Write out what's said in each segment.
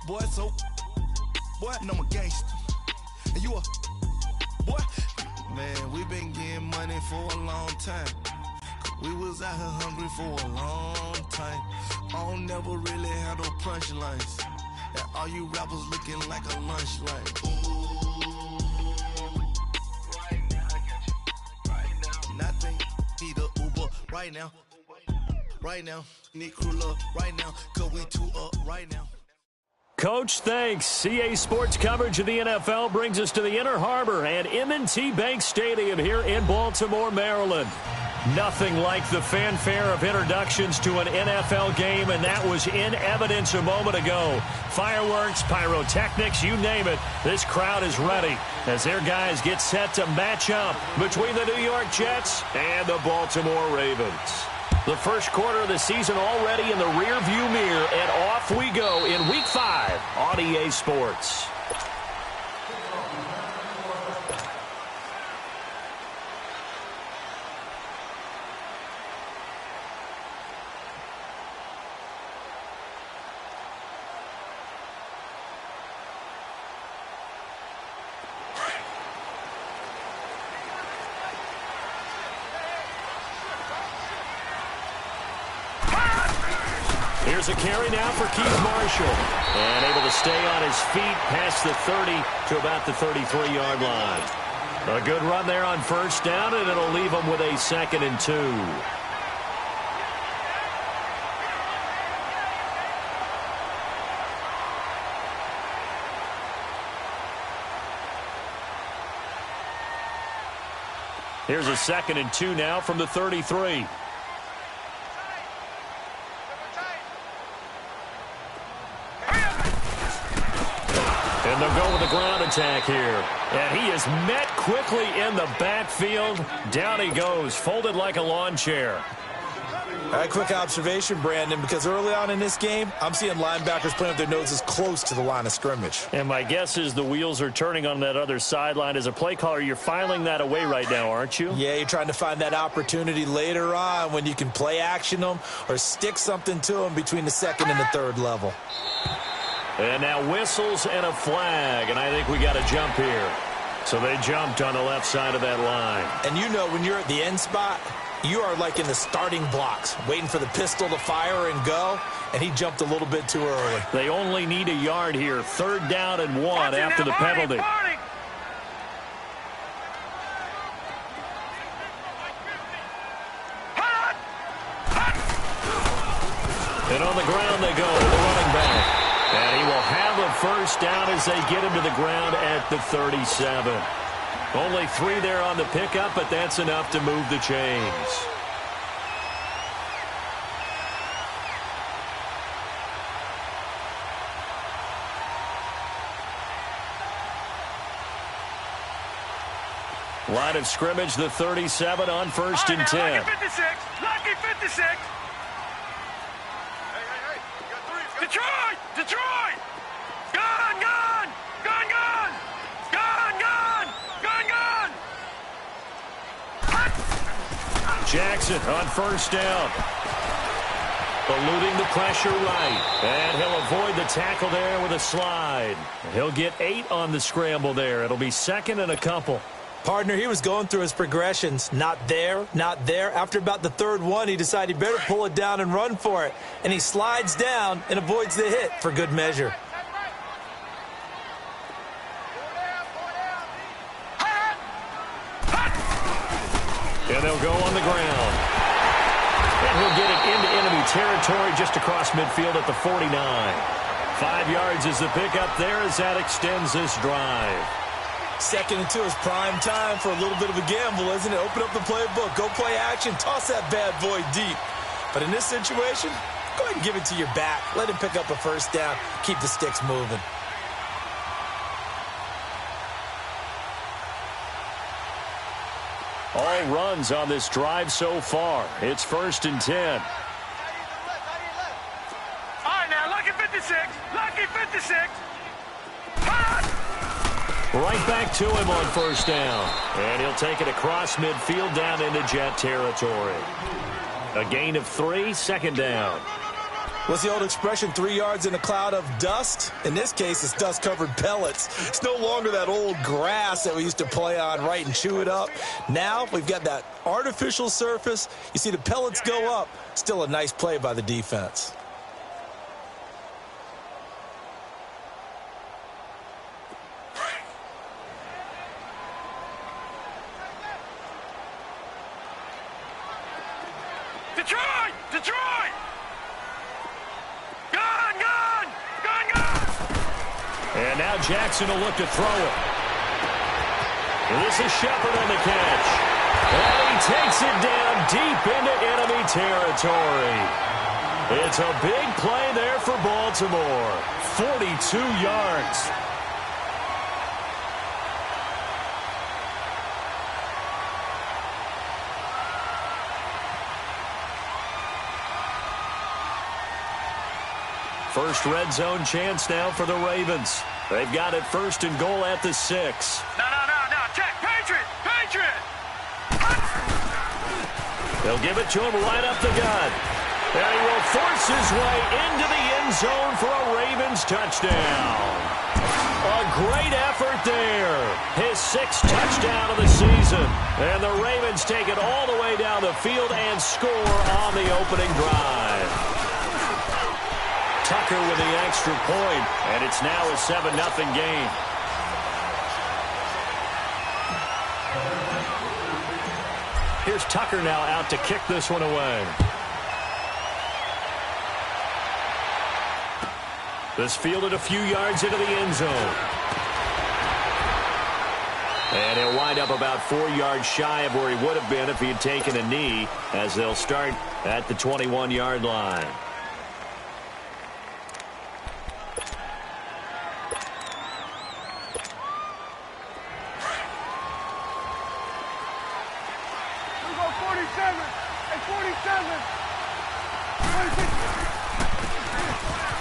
Boy, so, boy, I'm a gangster. And you a, boy, man, we been getting money for a long time. We was out here hungry for a long time. I don't never really had no punchlines. And all you rappers looking like a lunch line. Nothing, need a Uber right now. Right now, need crew love right now, cause we two up right now. Coach, thanks. CA Sports coverage of the NFL brings us to the Inner Harbor and M&T Bank Stadium here in Baltimore, Maryland. Nothing like the fanfare of introductions to an NFL game, and that was in evidence a moment ago. Fireworks, pyrotechnics, you name it. This crowd is ready as their guys get set to match up between the New York Jets and the Baltimore Ravens. The first quarter of the season already in the rearview mirror, and off we go in Week 5 on EA Sports. Here's a carry now for Keith Marshall. And able to stay on his feet past the 30 to about the 33-yard line. A good run there on first down, and it'll leave him with a 2nd and 2. Here's a 2nd and 2 now from the 33. And they'll go with the ground attack here. And he is met quickly in the backfield. Down he goes, folded like a lawn chair. All right, quick observation, Brandon, because early on in this game, I'm seeing linebackers playing with their noses close to the line of scrimmage. And my guess is the wheels are turning on that other sideline. As a play caller, you're filing that away right now, aren't you? Yeah, you're trying to find that opportunity later on when you can play action them or stick something to them between the 2nd and the 3rd level. And now whistles and a flag, and I think we got a jump here. So they jumped on the left side of that line. And you know when you're at the end spot, you are like in the starting blocks, waiting for the pistol to fire and go, and he jumped a little bit too early. They only need a yard here. 3rd down and 1 after the penalty. And on the ground they go, the running back. And he will have a first down as they get him to the ground at the 37. Only 3 there on the pickup, but that's enough to move the chains. Line of scrimmage, the 37 on 1st and 10. Lucky 56! Lucky 56! Detroit! Detroit! Gone! Gone! Gone! Gone! Gone! Gone! Gone! Gone! Jackson on first down. Eluding the pressure right. And he'll avoid the tackle there with a slide. He'll get 8 on the scramble there. It'll be 2nd and a couple. Partner, he was going through his progressions. Not there, not there. After about the 3rd one, he decided he better pull it down and run for it. And he slides down and avoids the hit for good measure. And they'll go on the ground. And he'll get it into enemy territory just across midfield at the 49. 5 yards is the pickup there as that extends this drive. 2nd and 2 is prime time for a little bit of a gamble, isn't it? Open up the playbook, go play action, toss that bad boy deep. But in this situation, go ahead and give it to your back. Let him pick up a first down, keep the sticks moving. All runs on this drive so far. It's 1st and 10. All right, now, lucky 56! Lucky 56! Right back to him on first down. And he'll take it across midfield down into Jet territory. A gain of 3, 2nd down. What's the old expression, 3 yards in a cloud of dust? In this case, it's dust-covered pellets. It's no longer that old grass that we used to play on, right, and chew it up. Now we've got that artificial surface. You see the pellets go up. Still a nice play by the defense. Detroit! Detroit! Gun! Gun! Gun! Gun! And now Jackson will look to throw it. This is Shepard on the catch. And he takes it down deep into enemy territory. It's a big play there for Baltimore. 42 yards. First red zone chance now for the Ravens. They've got it 1st and goal at the 6. No. Check. Patriot! Patriot! They'll give it to him right up the gut. And he will force his way into the end zone for a Ravens touchdown. A great effort there. His 6th touchdown of the season. And the Ravens take it all the way down the field and score on the opening drive. Tucker with the extra point, and it's now a 7-0 game. Here's Tucker now out to kick this one away. This fielded a few yards into the end zone. And he'll wind up about 4 yards shy of where he would have been if he had taken a knee, as they'll start at the 21-yard line.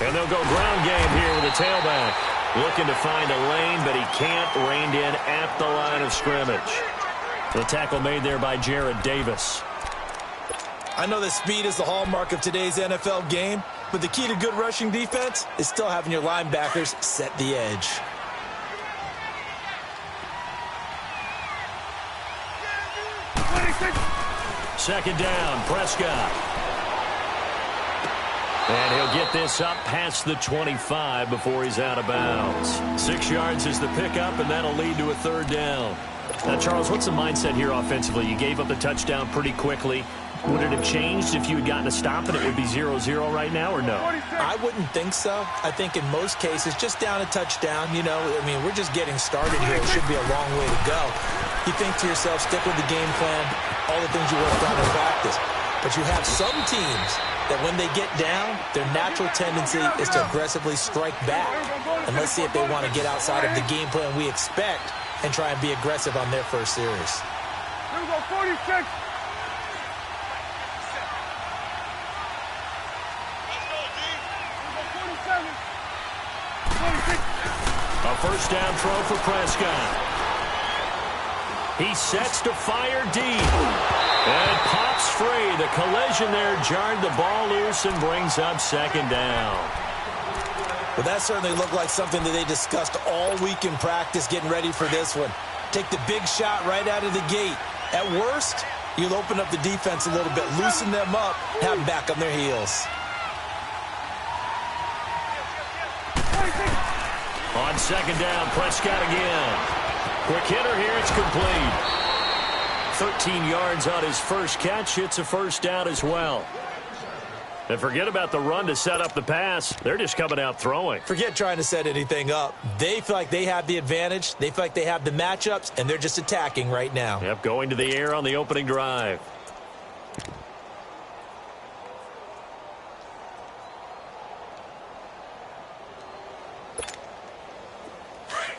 And they'll go ground game here with a tailback. Looking to find a lane, but he can't. Reined in at the line of scrimmage. The tackle made there by Jared Davis. I know that speed is the hallmark of today's NFL game, but the key to good rushing defense is still having your linebackers set the edge. Second down, Prescott. And he'll get this up past the 25 before he's out of bounds. 6 yards is the pickup, and that'll lead to a 3rd down. Now, Charles, what's the mindset here offensively? You gave up the touchdown pretty quickly. Would it have changed if you had gotten a stop and it would be 0-0 right now, or no? I wouldn't think so. I think in most cases, just down a touchdown, you know, I mean, we're just getting started here. It should be a long way to go. You think to yourself, stick with the game plan, all the things you worked on in practice. But you have some teams that when they get down, their natural tendency is to aggressively strike back. And let's see if they want to get outside of the game plan we expect and try and be aggressive on their first series. Here we go, 46. A first down throw for Prescott. He sets to fire deep. And pops free. The collision there jarred the ball loose and brings up 2nd down. Well, that certainly looked like something that they discussed all week in practice getting ready for this one. Take the big shot right out of the gate. At worst, you'll open up the defense a little bit, loosen them up, have them back on their heels. On 2nd down, Prescott again. Quick hitter here, it's complete. 13 yards on his first catch. It's a 1st down as well. And forget about the run to set up the pass. They're just coming out throwing. Forget trying to set anything up. They feel like they have the advantage. They feel like they have the matchups, and they're just attacking right now. Yep, going to the air on the opening drive.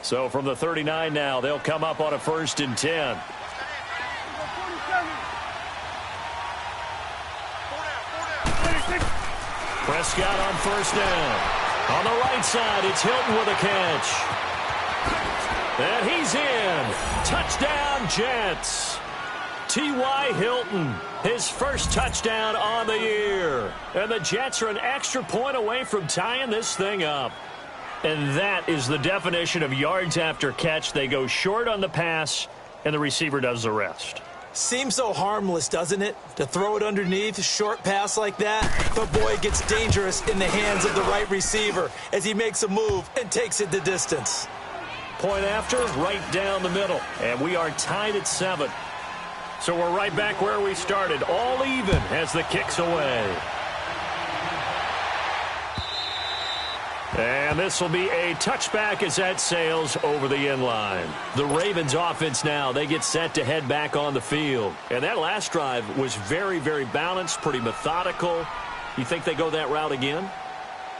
So from the 39 now, they'll come up on a 1st and 10. Prescott on 1st down. On the right side, it's Hilton with a catch. And he's in. Touchdown, Jets. T.Y. Hilton, his first touchdown on the year. And the Jets are an extra point away from tying this thing up. And that is the definition of yards after catch. They go short on the pass, and the receiver does the rest. Seems so harmless, doesn't it? To throw it underneath, a short pass like that. But boy, it gets dangerous in the hands of the right receiver as he makes a move and takes it the distance. Point after, right down the middle. And we are tied at 7. So we're right back where we started, all even as the kick's away. And this will be a touchback as that sails over the end line. The Ravens offense now, they get set to head back on the field. And that last drive was very, very balanced, pretty methodical. You think they go that route again?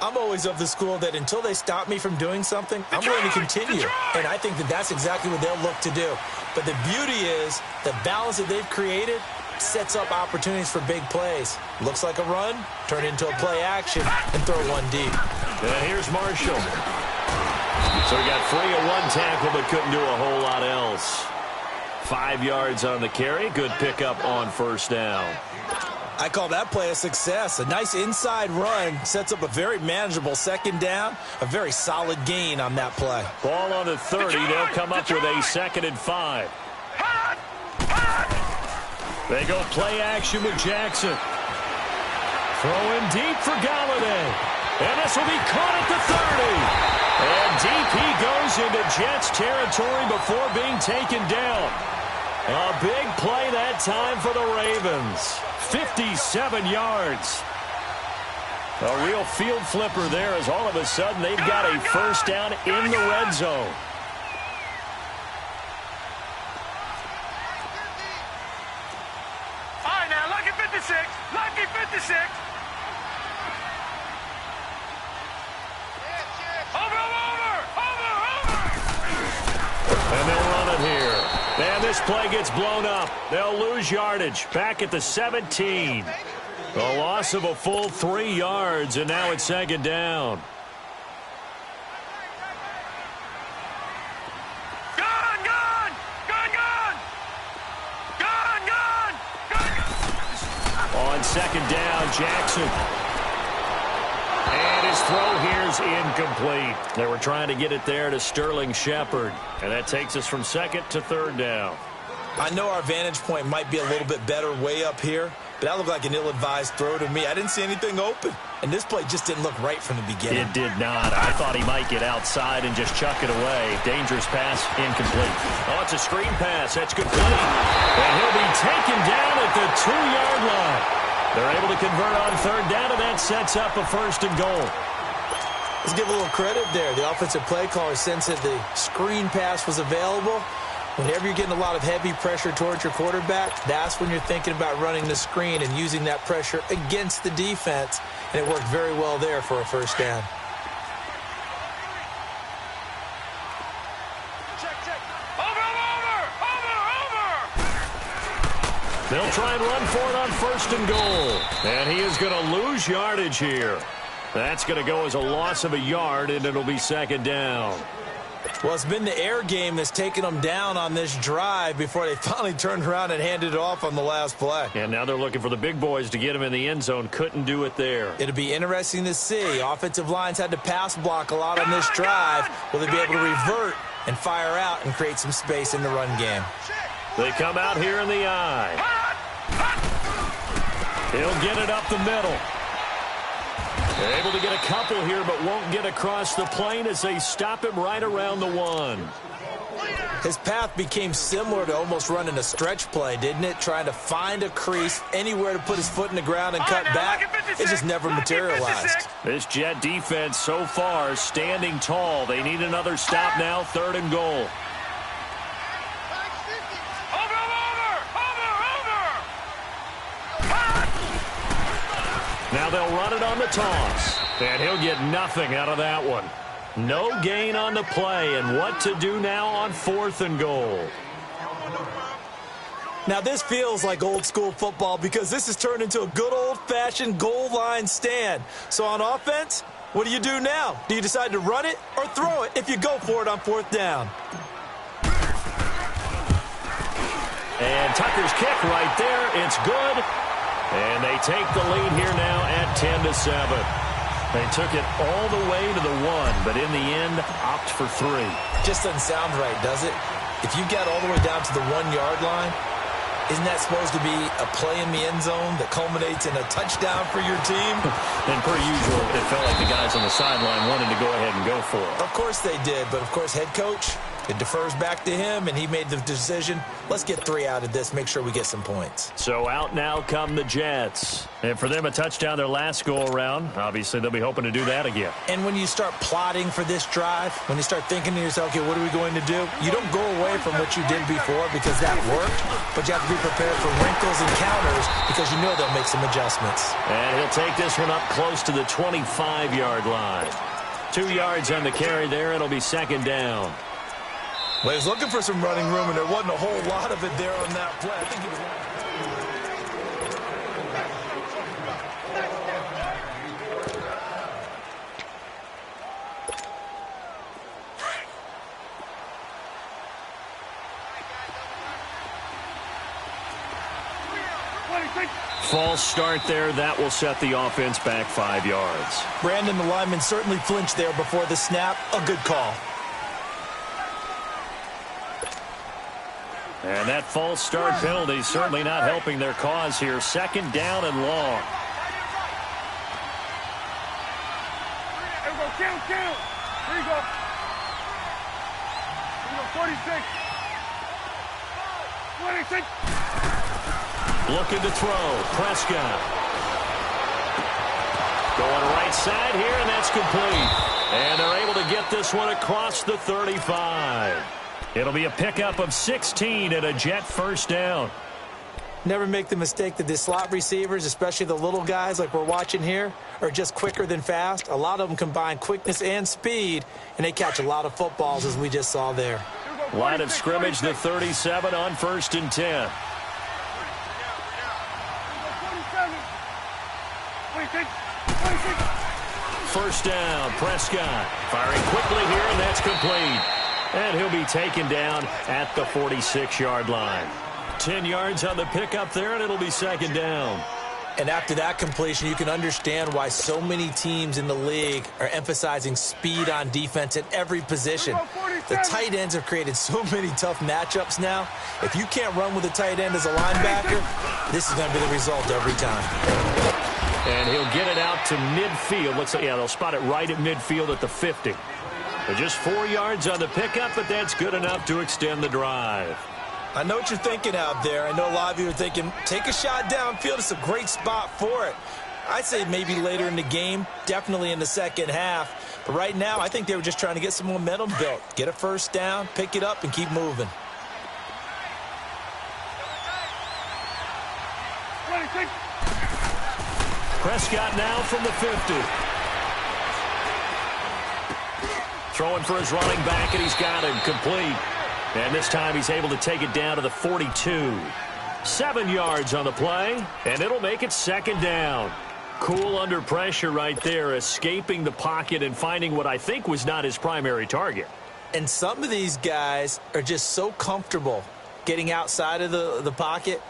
I'm always of the school that until they stop me from doing something, I'm going to continue. And I think that that's exactly what they'll look to do. But the beauty is the balance that they've created sets up opportunities for big plays. Looks like a run, turn into a play action, and throw one deep. And here's Marshall. So he got free of one tackle but couldn't do a whole lot else. 5 yards on the carry. Good pickup on first down. I call that play a success. A nice inside run sets up a very manageable second down. A very solid gain on that play. Ball on the 30. They'll come up with a 2nd and 5. They go play action with Jackson. Throwing deep for Galladay. And this will be caught at the 30. And deep he goes into Jets territory before being taken down. A big play that time for the Ravens. 57 yards. A real field flipper there as all of a sudden they've got a first down in the red zone. All right, now, lucky 56. Lucky 56. And they'll run it here. And this play gets blown up. They'll lose yardage. Back at the 17. A loss of a full 3 yards, and now it's 2nd down. Gun, gun! Gun, gun! Gun, gun! Gun! On 2nd down, Jackson. And his throw here's incomplete. They were trying to get it there to Sterling Shepard. And that takes us from 2nd to 3rd down. I know our vantage point might be a little bit better way up here, but that looked like an ill-advised throw to me. I didn't see anything open. And this play just didn't look right from the beginning. It did not. I thought he might get outside and just chuck it away. Dangerous pass, incomplete. Oh, it's a screen pass. That's good play. And he'll be taken down at the 2-yard line. They're able to convert on 3rd down, and that sets up a 1st and goal. Let's give a little credit there. The offensive play caller sensed that the screen pass was available. Whenever you're getting a lot of heavy pressure towards your quarterback, that's when you're thinking about running the screen and using that pressure against the defense. And it worked very well there for a 1st down. They'll try and run for it on 1st and goal. And he is going to lose yardage here. That's going to go as a loss of a yard, and it'll be 2nd down. Well, it's been the air game that's taken them down on this drive before they finally turned around and handed it off on the last play. And now they're looking for the big boys to get him in the end zone. Couldn't do it there. It'll be interesting to see. Offensive lines had to pass block a lot on this drive. Will they be able to revert and fire out and create some space in the run game? They come out here in the eye. He'll get it up the middle. They're able to get a couple here, but won't get across the plane as they stop him right around the 1. His path became similar to almost running a stretch play, didn't it? Trying to find a crease, anywhere to put his foot in the ground and cut back. It just never materialized. This Jet defense so far standing tall. They need another stop now, 3rd and goal. Now they'll run it on the toss. And he'll get nothing out of that one. No gain on the play. And what to do now on 4th and goal. Now this feels like old school football because this has turned into a good old-fashioned goal line stand. So on offense, what do you do now? Do you decide to run it or throw it if you go for it on 4th down? And Tucker's kick right there. It's good. And they take the lead here now at 10-7. They took it all the way to the 1, but in the end, opt for 3. Just doesn't sound right, does it? If you get all the way down to the 1-yard line, isn't that supposed to be a play in the end zone that culminates in a touchdown for your team? And per usual, it felt like the guys on the sideline wanted to go ahead and go for it. Of course they did, but of course head coach, it defers back to him, and he made the decision. Let's get 3 out of this, make sure we get some points. So out now come the Jets. And for them, a touchdown their last go-around. Obviously, they'll be hoping to do that again. And when you start plotting for this drive, when you start thinking to yourself, okay, what are we going to do? You don't go away from what you did before because that worked, but you have to be prepared for wrinkles and counters because you know they'll make some adjustments. And he'll take this one up close to the 25-yard line. 2 yards on the carry there. It'll be second down. Well, he was looking for some running room, and there wasn't a whole lot of it there on that play. I think he was... False start there. That will set the offense back 5 yards. Brandon, the lineman, certainly flinched there before the snap. A good call. And that false start penalty certainly not helping their cause here. Second down and long. There we go. Count. Here you go. Here you go. 46. 26. Looking to throw. Prescott. Going right side here, and that's complete. And they're able to get this one across the 35. It'll be a pickup of 16 and a Jet first down. Never make the mistake that the slot receivers, especially the little guys like we're watching here, are just quicker than fast. A lot of them combine quickness and speed, and they catch a lot of footballs, as we just saw there. Line of scrimmage, the 37 on 1st and 10. 26. First down, Prescott. Firing quickly here, and that's complete. And he'll be taken down at the 46-yard line. 10 yards on the pickup there, and it'll be second down. And after that completion, you can understand why so many teams in the league are emphasizing speed on defense at every position. The tight ends have created so many tough matchups now. If you can't run with a tight end as a linebacker, this is going to be the result every time. And he'll get it out to midfield. Looks like, yeah, they'll spot it right at midfield at the 50. But just 4 yards on the pickup, but that's good enough to extend the drive. I know what you're thinking out there. I know a lot of you are thinking, take a shot downfield. It's a great spot for it. I'd say maybe later in the game, definitely in the second half. But right now, I think they were just trying to get some momentum built. Get a first down, pick it up, and keep moving. 26. Prescott now from the 50. Throwing for his running back, and he's got him complete. And this time he's able to take it down to the 42. 7 yards on the play, and it'll make it second down. Cool under pressure right there, escaping the pocket and finding what I think was not his primary target. And some of these guys are just so comfortable getting outside of the pocket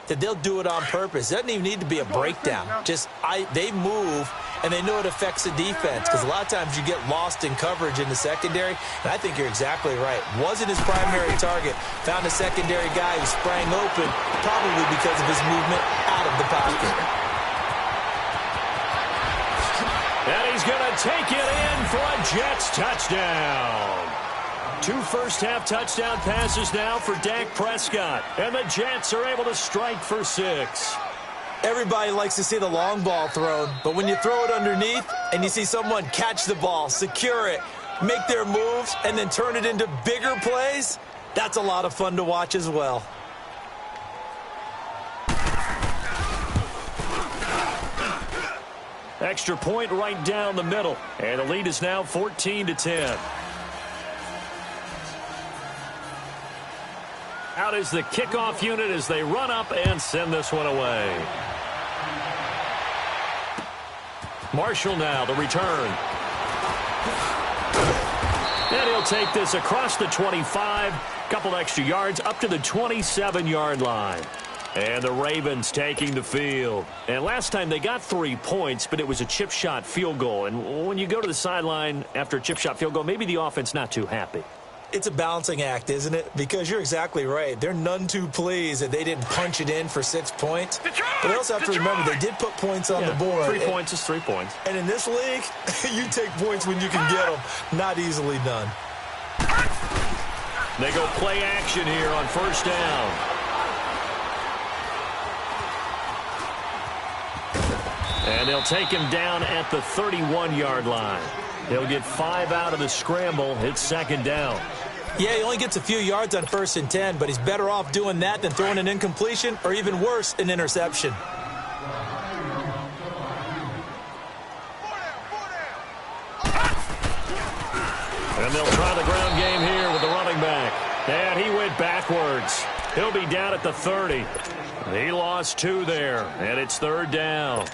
that they'll do it on purpose. It doesn't even need to be a breakdown. They move, and they know it affects the defense because a lot of times you get lost in coverage in the secondary, and I think you're exactly right. Wasn't his primary target. Found a secondary guy who sprang open, probably because of his movement out of the pocket. And he's going to take it in for a Jets touchdown. 2 first-half touchdown passes now for Dak Prescott. And the Jets are able to strike for 6. Everybody likes to see the long ball thrown, but when you throw it underneath and you see someone catch the ball, secure it, make their moves, and then turn it into bigger plays, that's a lot of fun to watch as well. Extra point right down the middle. And the lead is now 14-10. Out is the kickoff unit as they run up and send this one away. Marshall now, the return. And he'll take this across the 25, a couple extra yards up to the 27-yard line. And the Ravens taking the field. And last time they got 3 points, but it was a chip shot field goal. And when you go to the sideline after a chip shot field goal, maybe the offense not too happy. It's a balancing act, isn't it? Because you're exactly right. They're none too pleased that they didn't punch it in for 6 points. But they also have to remember they did put points on the board. 3 points is 3 points. And in this league, you take points when you can get them. Not easily done. They go play action here on first down. And they'll take him down at the 31-yard line. He'll get 5 out of the scramble. It's second down. Yeah, he only gets a few yards on 1st and 10, but he's better off doing that than throwing an incompletion or even worse, an interception. And they'll try the ground game here with the running back. And he went backwards. He'll be down at the 30. He lost 2 there, and it's third down.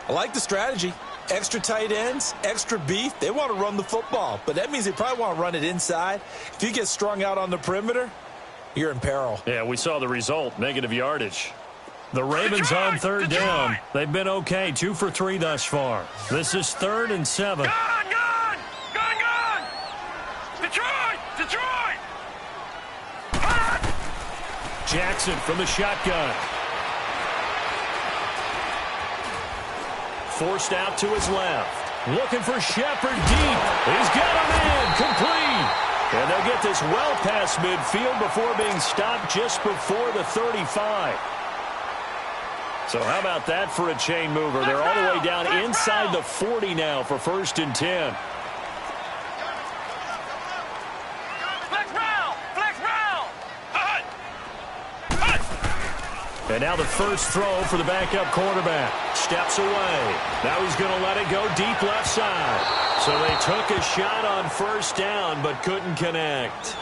I like the strategy. Extra tight ends, extra beef. They want to run the football, but that means they probably want to run it inside. If you get strung out on the perimeter, you're in peril. Yeah, we saw the result, negative yardage. The Ravens on third down. They've been okay, 2 for 3 thus far. This is 3rd and 7. Gone! Detroit! Jackson from the shotgun. Forced out to his left. Looking for Shepard deep. He's got him in. Complete. And they'll get this well past midfield before being stopped just before the 35. So how about that for a chain mover? They're all the way down inside the 40 now for 1st and 10. And now the first throw for the backup quarterback. Steps away. Now he's going to let it go deep left side. So they took a shot on first down but couldn't connect.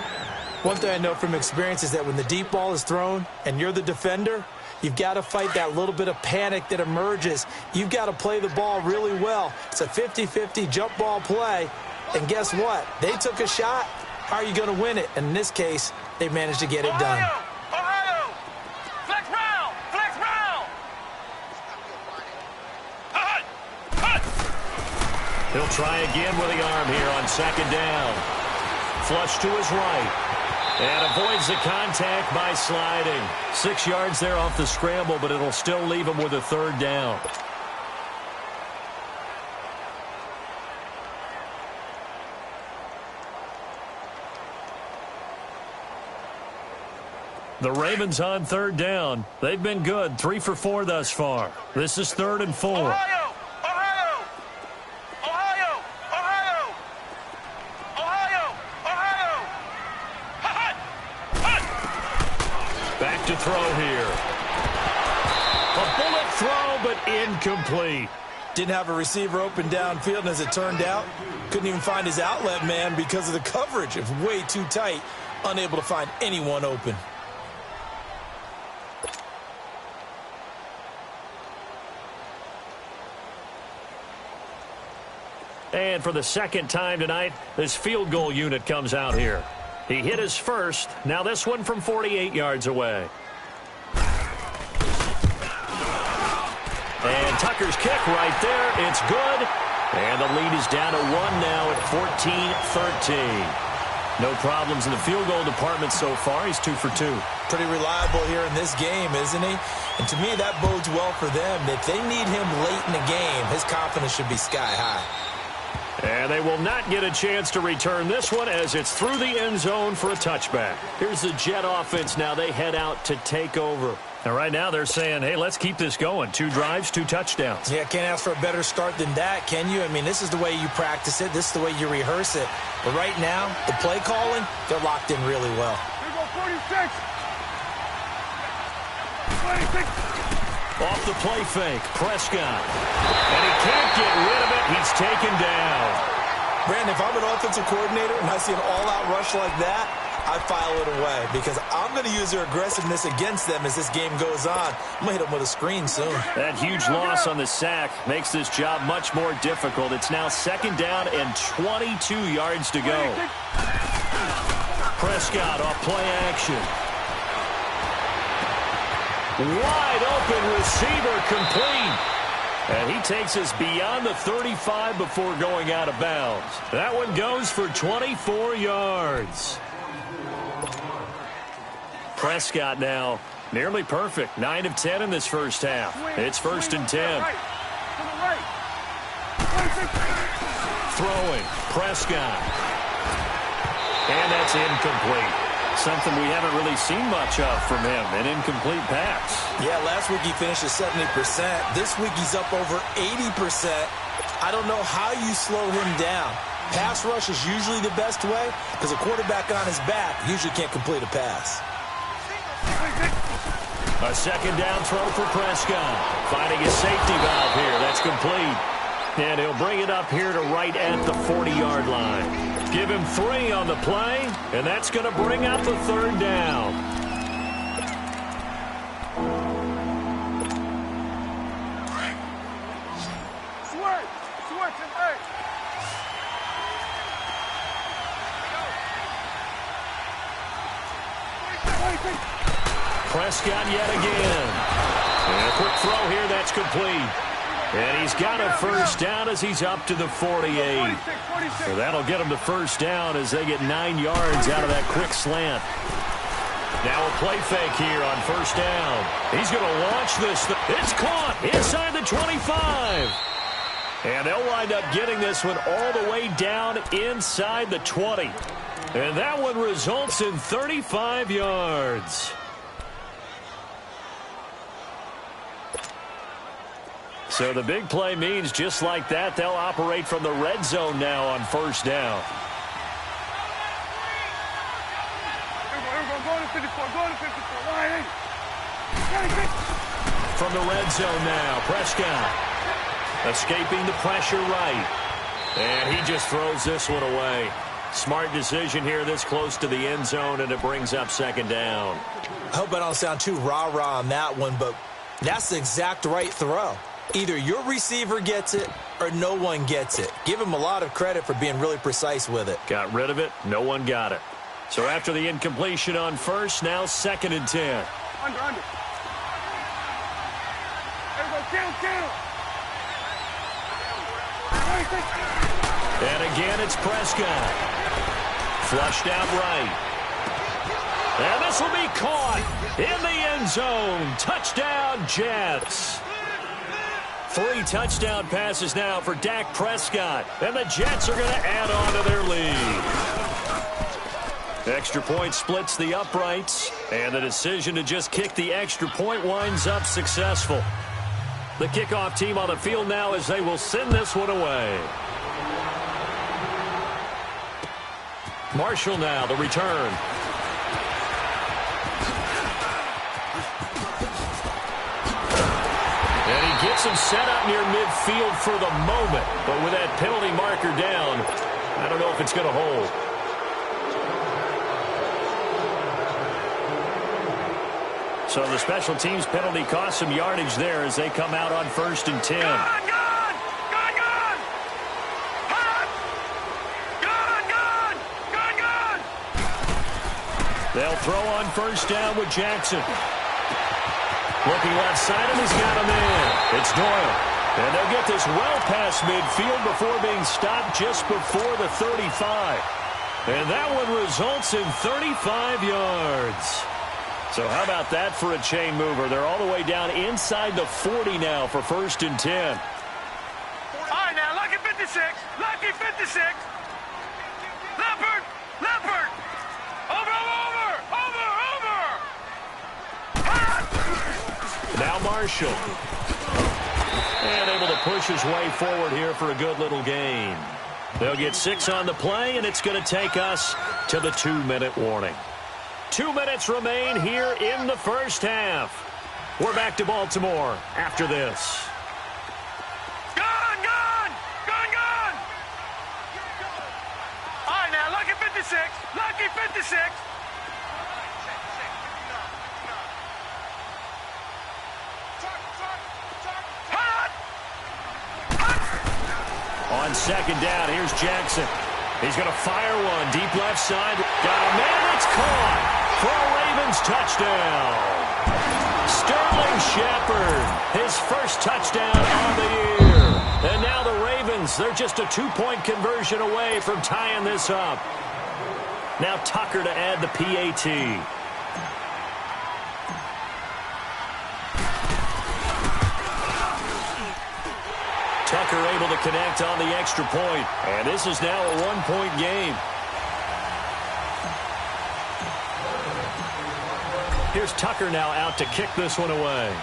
One thing I know from experience is that when the deep ball is thrown and you're the defender, you've got to fight that little bit of panic that emerges. You've got to play the ball really well. It's a 50-50 jump ball play. And guess what? They took a shot. How are you going to win it? And in this case, they managed to get it done. He'll try again with the arm here on second down. Flush to his right. And avoids the contact by sliding. 6 yards there off the scramble, but it'll still leave him with a third down. The Ravens on third down. They've been good, 3 for 4 thus far. This is 3rd and 4. Back to throw here. A bullet throw, but incomplete. Didn't have a receiver open downfield, and as it turned out, couldn't even find his outlet man because of the coverage. It was way too tight, unable to find anyone open. And for the second time tonight, this field goal unit comes out here. He hit his first. Now this one from 48 yards away. And Tucker's kick right there. It's good. And the lead is down to 1 now at 14-13. No problems in the field goal department so far. He's 2 for 2. Pretty reliable here in this game, isn't he? And to me, that bodes well for them. If they need him late in the game, his confidence should be sky high. And they will not get a chance to return this one as it's through the end zone for a touchback. Here's the Jet offense now. They head out to take over. And right now they're saying, hey, let's keep this going. 2 drives, 2 touchdowns. Yeah, can't ask for a better start than that, can you? I mean, this is the way you practice it. This is the way you rehearse it. But right now, the play calling, they're locked in really well. Here go 46. 26. Off the play fake, Prescott. And he can't get rid of it. He's taken down. Brandon, if I'm an offensive coordinator and I see an all-out rush like that, I file it away because I'm going to use their aggressiveness against them as this game goes on. I'm going to hit them with a screen soon. That huge loss on the sack makes this job much more difficult. It's now second down and 22 yards to go. Prescott off play action. Wide open receiver complete. And he takes us beyond the 35 before going out of bounds. That one goes for 24 yards. Prescott now nearly perfect. 9 of 10 in this first half. It's 1st and 10. Throwing. Prescott. And that's incomplete. Something we haven't really seen much of from him, an incomplete pass. Yeah, last week he finished at 70%. This week he's up over 80%. I don't know how you slow him down. Pass rush is usually the best way because a quarterback on his back usually can't complete a pass. A second down throw for Prescott. Finding his safety valve here. That's complete. And he'll bring it up here to right at the 40-yard line. Give him 3 on the play, and that's going to bring up the 3rd down. Switch, and hey. Prescott yet again. And a quick throw here, that's complete. And he's got a first down as he's up to the 48. So that'll get him the first down as they get 9 yards out of that quick slant. Now a play fake here on first down. He's going to launch this. It's caught inside the 25. And they'll wind up getting this one all the way down inside the 20. And that one results in 35 yards. So the big play means just like that, they'll operate from the red zone now on first down. From the red zone now, Prescott escaping the pressure right. And he just throws this one away. Smart decision here this close to the end zone, and it brings up second down. I hope I don't sound too rah-rah on that one, but that's the exact right throw. Either your receiver gets it or no one gets it. Give him a lot of credit for being really precise with it. Got rid of it. No one got it. So after the incompletion on first, now 2nd and 10. Under. There we go. Count. And again, it's Prescott. Flushed out right. And this will be caught in the end zone. Touchdown, Jets. 3 touchdown passes now for Dak Prescott. And the Jets are going to add on to their lead. Extra point splits the uprights. And the decision to just kick the extra point winds up successful. The kickoff team on the field now as they will send this one away. Marshall now, the return. And he gets him set up near midfield for the moment. But with that penalty marker down, I don't know if it's going to hold. So the special teams penalty cost some yardage there as they come out on 1st and 10. They'll throw on first down with Jackson. Looking left side, and he's got him in. It's Doyle. And they'll get this well past midfield before being stopped just before the 35. And that one results in 35 yards. So how about that for a chain mover? They're all the way down inside the 40 now for 1st and 10. All right, now, lucky 56. Lucky 56. Leopard. Over. Now Marshall. And able to push his way forward here for a good little gain. They'll get 6 on the play, and it's going to take us to the 2-minute warning. 2 minutes remain here in the first half. We're back to Baltimore after this. Gun! All right, now, lucky 56. Lucky 56. On second down, here's Jackson. He's going to fire one. Deep left side. Got a man. It's caught for a Ravens touchdown. Sterling Shepard, his first touchdown on the year. And now the Ravens, they're just a 2-point conversion away from tying this up. Now Tucker to add the PAT. Tucker able to connect on the extra point. And this is now a 1-point game. Here's Tucker now out to kick this one away.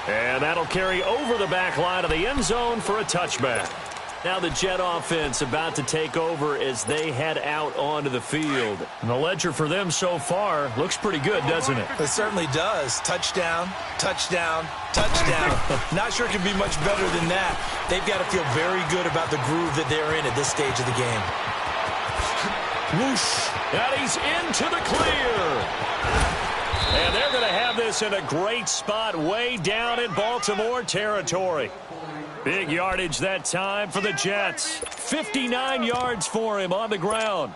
And that'll carry over the back line of the end zone for a touchback. Now the Jet offense about to take over as they head out onto the field. And the ledger for them so far looks pretty good, doesn't it? It certainly does. Touchdown, touchdown, touchdown. Not sure it can be much better than that. They've got to feel very good about the groove that they're in at this stage of the game. Whoosh. And he's into the clear. And they're going to have this in a great spot way down in Baltimore territory. Big yardage that time for the Jets. 59 yards for him on the ground.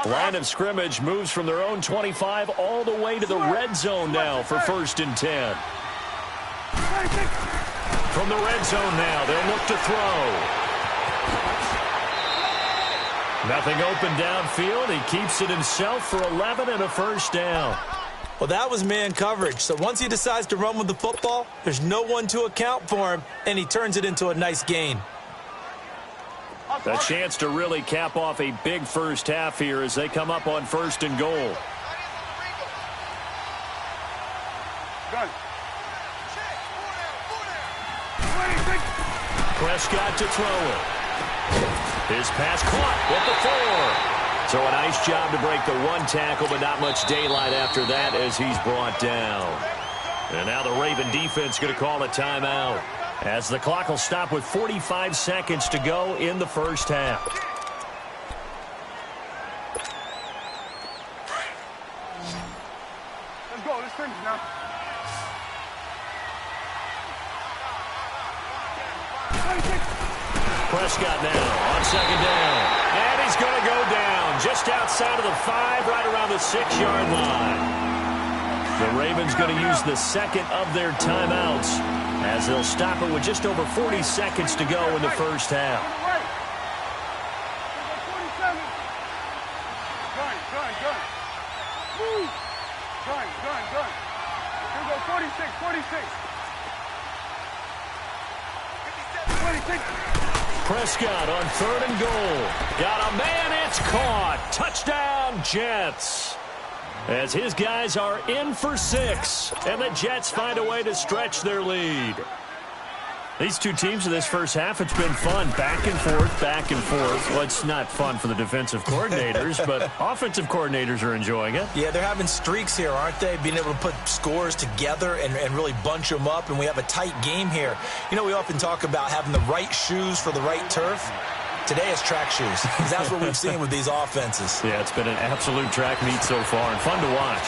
Line of scrimmage moves from their own 25 all the way to the red zone now for 1st and 10. From the red zone now, they'll look to throw. Nothing open downfield. He keeps it himself for 11 and a first down. Well, that was man coverage. So once he decides to run with the football, there's no one to account for him, and he turns it into a nice gain. A chance to really cap off a big first half here as they come up on 1st and goal. Prescott to throw it. His pass caught at the 4. So a nice job to break the 1 tackle, but not much daylight after that as he's brought down. And now the Raven defense going to call a timeout as the clock will stop with 45 seconds to go in the first half. Let's go. Let's finish now. Prescott now on 2nd down. And he's going to go down just outside of the 5, right around the 6-yard line. The Ravens going to use the second of their timeouts as they'll stop it with just over 40 seconds to go in the first half. Here we go, 46, 46. 26. Prescott on 3rd and goal. Got a man, it's caught. Touchdown, Jets. As his guys are in for 6, and the Jets find a way to stretch their lead. These two teams in this first half, it's been fun. Back and forth, back and forth. Well, it's not fun for the defensive coordinators, but offensive coordinators are enjoying it. Yeah, they're having streaks here, aren't they? Being able to put scores together and really bunch them up, and we have a tight game here. You know, we often talk about having the right shoes for the right turf. Today it's track shoes, because that's what we've seen with these offenses. Yeah, it's been an absolute track meet so far, and fun to watch.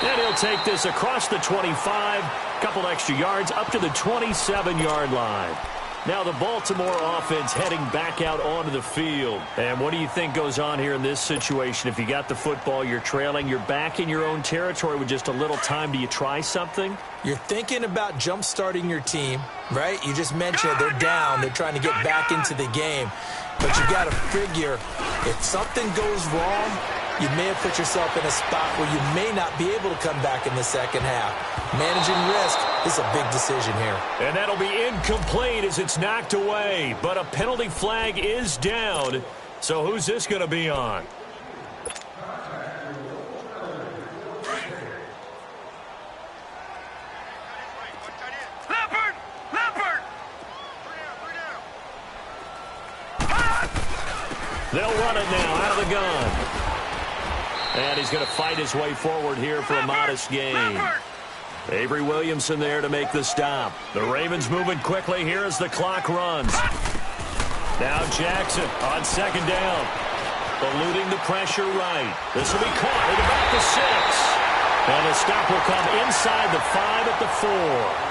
And he'll take this across the 25, couple extra yards, up to the 27-yard line. Now the Baltimore offense heading back out onto the field. And what do you think goes on here in this situation? If you got the football, you're trailing, you're back in your own territory with just a little time. Do you try something? You're thinking about jump-starting your team, right? You just mentioned they're down. They're trying to get back into the game. But you got to figure if something goes wrong, you may have put yourself in a spot where you may not be able to come back in the second half. Managing risk is a big decision here. And that'll be incomplete as it's knocked away. But a penalty flag is down. So who's this going to be on? They'll run it now out of the gun. And he's going to fight his way forward here for a modest gain. Avery Williamson there to make the stop. The Ravens moving quickly here as the clock runs. Now Jackson on 2nd down. Eluding the pressure right. This will be caught at about the 6. And the stop will come inside the 5 at the 4.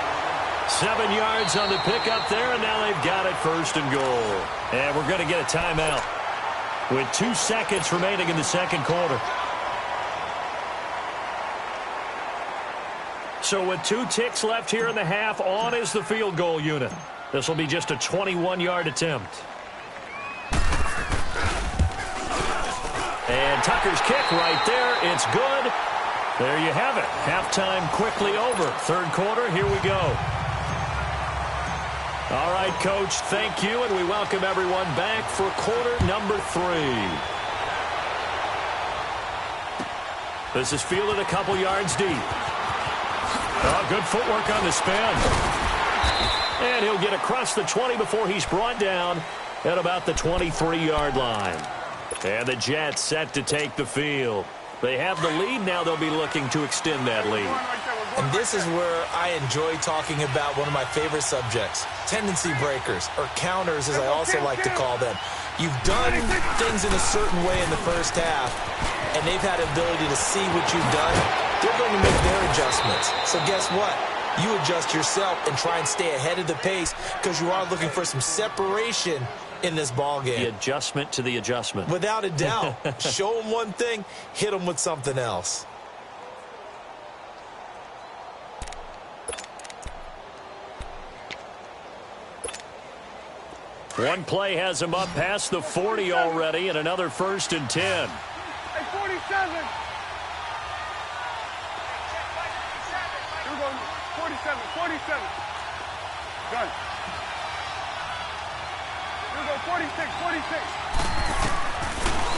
7 yards on the pickup there, and now they've got it 1st and goal. And we're going to get a timeout with 2 seconds remaining in the second quarter. So with 2 ticks left here in the half, on is the field goal unit. This will be just a 21-yard attempt. And Tucker's kick right there. It's good. There you have it. Halftime quickly over. 3rd quarter, here we go. All right, Coach, thank you, and we welcome everyone back for quarter number 3. This is fielded a couple yards deep. Oh, good footwork on the spin. And he'll get across the 20 before he's brought down at about the 23-yard line. And the Jets set to take the field. They have the lead. Now they'll be looking to extend that lead. And this is where I enjoy talking about one of my favorite subjects, tendency breakers, or counters as I also like to call them. You've done things in a certain way in the first half, and they've had the ability to see what you've done. They're going to make their adjustments. So guess what? You adjust yourself and try and stay ahead of the pace because you are looking for some separation in this ball game. The adjustment to the adjustment. Without a doubt. Show them one thing, hit them with something else. One play has him up past the 40 already, and another 1st and 10. Hey, 47. Here we go. 47. 47. Done. Here we go. 46. 46.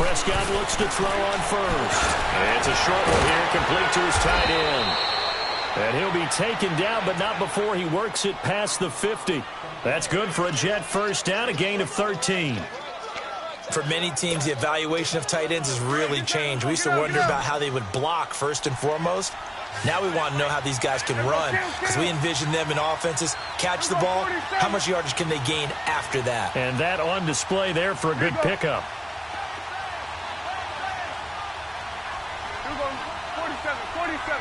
Prescott looks to throw on 1st. It's a short one here, complete to his tight end. And he'll be taken down, but not before he works it past the 50. That's good for a Jet 1st down, a gain of 13. For many teams, the evaluation of tight ends has really changed. We used to wonder about how they would block first and foremost. Now we want to know how these guys can run because we envision them in offenses. Catch the ball, how much yardage can they gain after that? And that on display there for a good pickup. Here we go. 47. 47.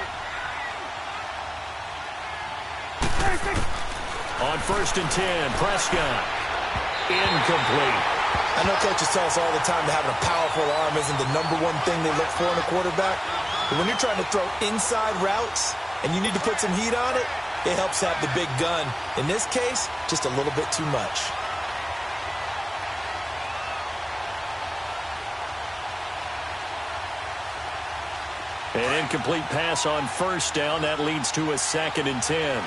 On 1st and 10, Prescott. Incomplete. I know coaches tell us all the time that having a powerful arm isn't the #1 thing they look for in a quarterback. But when you're trying to throw inside routes and you need to put some heat on it, it helps have the big gun. In this case, just a little bit too much. An incomplete pass on 1st down. That leads to a 2nd and 10.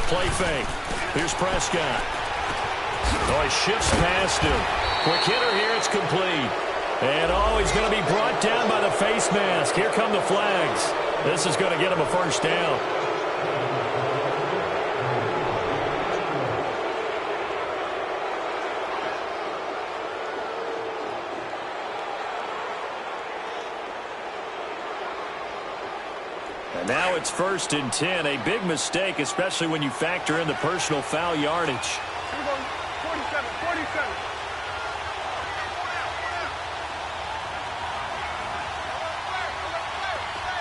Play fake. Here's Prescott. Oh, he shifts past him. Quick hitter here. It's complete. And oh, he's going to be brought down by the face mask. Here come the flags. This is going to get him a 1st down. And now it's 1st and 10. A big mistake, especially when you factor in the personal foul yardage. Here we go. 47. 47.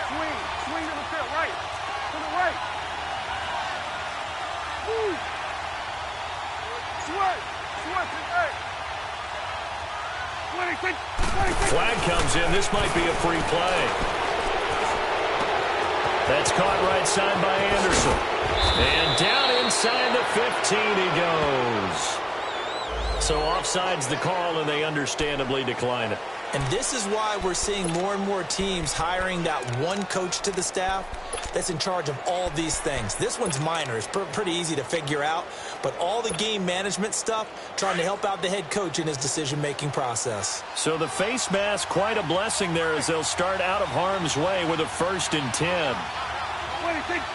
Swing. Swing to the field. Right. To the right. Woo. Sweat. Sweat. Hey. 26. 26. Flag comes in. This might be a free play. That's caught right side by Anderson. And down inside the 15 he goes. So offside's the call, and they understandably decline it. And this is why we're seeing more and more teams hiring that one coach to the staff that's in charge of all these things. This one's minor. It's pretty easy to figure out. But all the game management stuff, trying to help out the head coach in his decision-making process. So the face mask, quite a blessing there as they'll start out of harm's way with a 1st and 10. 26.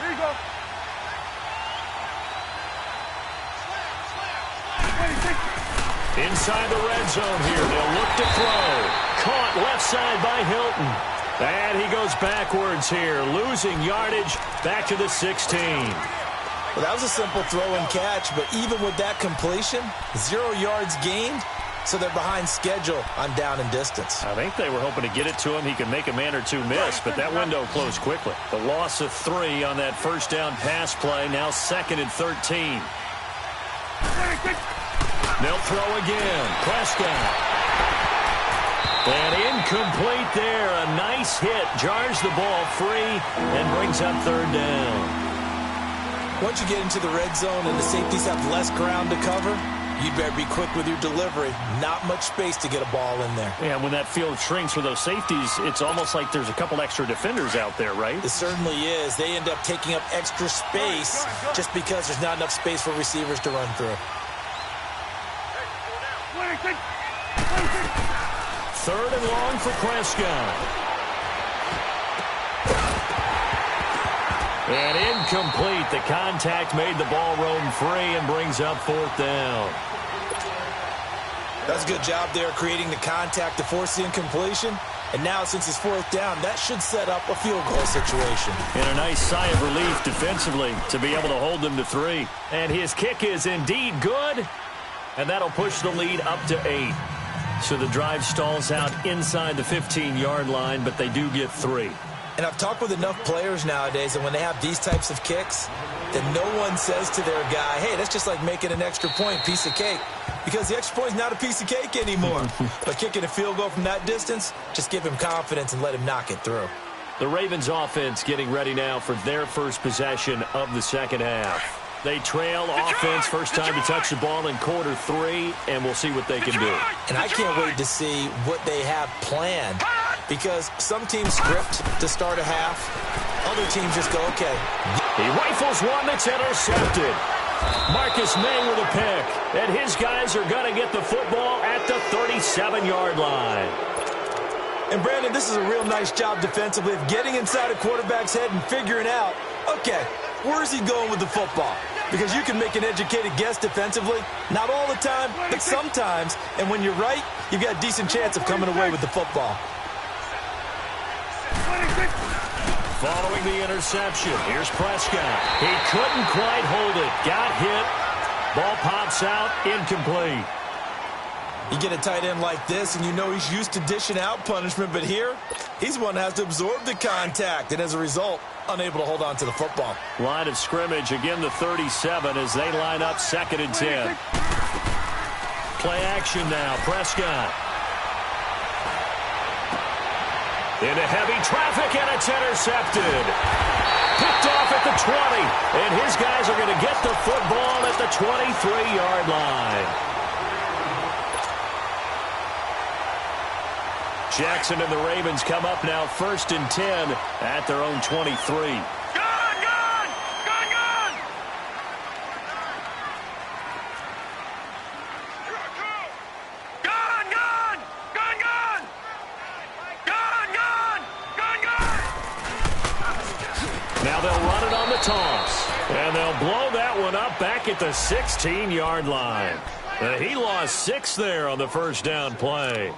Here you go. 26. Inside the red zone here. They'll look to throw. caught left side by Hilton. And he goes backwards here, losing yardage back to the 16. Well, that was a simple throw and catch, but even with that completion, 0 yards gained, so they're behind schedule on down and distance. I think they were hoping to get it to him. He could make a man or two miss, but that window closed quickly. The loss of 3 on that first down pass play, now 2nd and 13. They'll throw again. Prescott. And incomplete there. A nice hit. Jars the ball free and brings up 3rd down. Once you get into the red zone and the safeties have less ground to cover, you'd better be quick with your delivery. Not much space to get a ball in there. Yeah, when that field shrinks with those safeties, it's almost like there's a couple extra defenders out there, right? It certainly is. They end up taking up extra space just because there's not enough space for receivers to run through. 3rd and long for Prescott. And incomplete. The contact made the ball roam free and brings up 4th down. That's a good job there creating the contact to force the incompletion. And now, since it's 4th down, that should set up a field goal situation. And a nice sigh of relief defensively to be able to hold them to 3. And his kick is indeed good. And that'll push the lead up to 8. So the drive stalls out inside the 15-yard line, but they do get 3. And I've talked with enough players nowadays, and when they have these types of kicks, that no one says to their guy, hey, that's just like making an extra point, piece of cake. Because the extra point is not a piece of cake anymore. But kicking a field goal from that distance, just give him confidence and let him knock it through. The Ravens offense getting ready now for their first possession of the second half. They trail offense, first time to touch the ball in quarter 3, and we'll see what they can do. And I can't wait to see what they have planned, because some teams script to start a half. Other teams just go, okay. He rifles one that's intercepted. Marcus May with a pick, and his guys are going to get the football at the 37-yard line. And, Brandon, this is a real nice job defensively of getting inside a quarterback's head and figuring out, okay, where's he going with the football? Because you can make an educated guess defensively. Not all the time, but sometimes. And when you're right, you've got a decent chance of coming away with the football. Following the interception, here's Prescott. He couldn't quite hold it. Got hit. Ball pops out, incomplete. You get a tight end like this, and you know he's used to dishing out punishment, but here, he's the one that has to absorb the contact, and as a result, unable to hold on to the football. Line of scrimmage, again the 37 as they line up 2nd and 10. Play action now, Prescott. Into heavy traffic, and it's intercepted. Picked off at the 20, and his guys are going to get the football at the 23-yard line. Jackson and the Ravens come up now 1st and 10 at their own 23. Gun! Now they'll run it on the toss. And they'll blow that one up back at the 16-yard line. He lost 6 there on the first down play.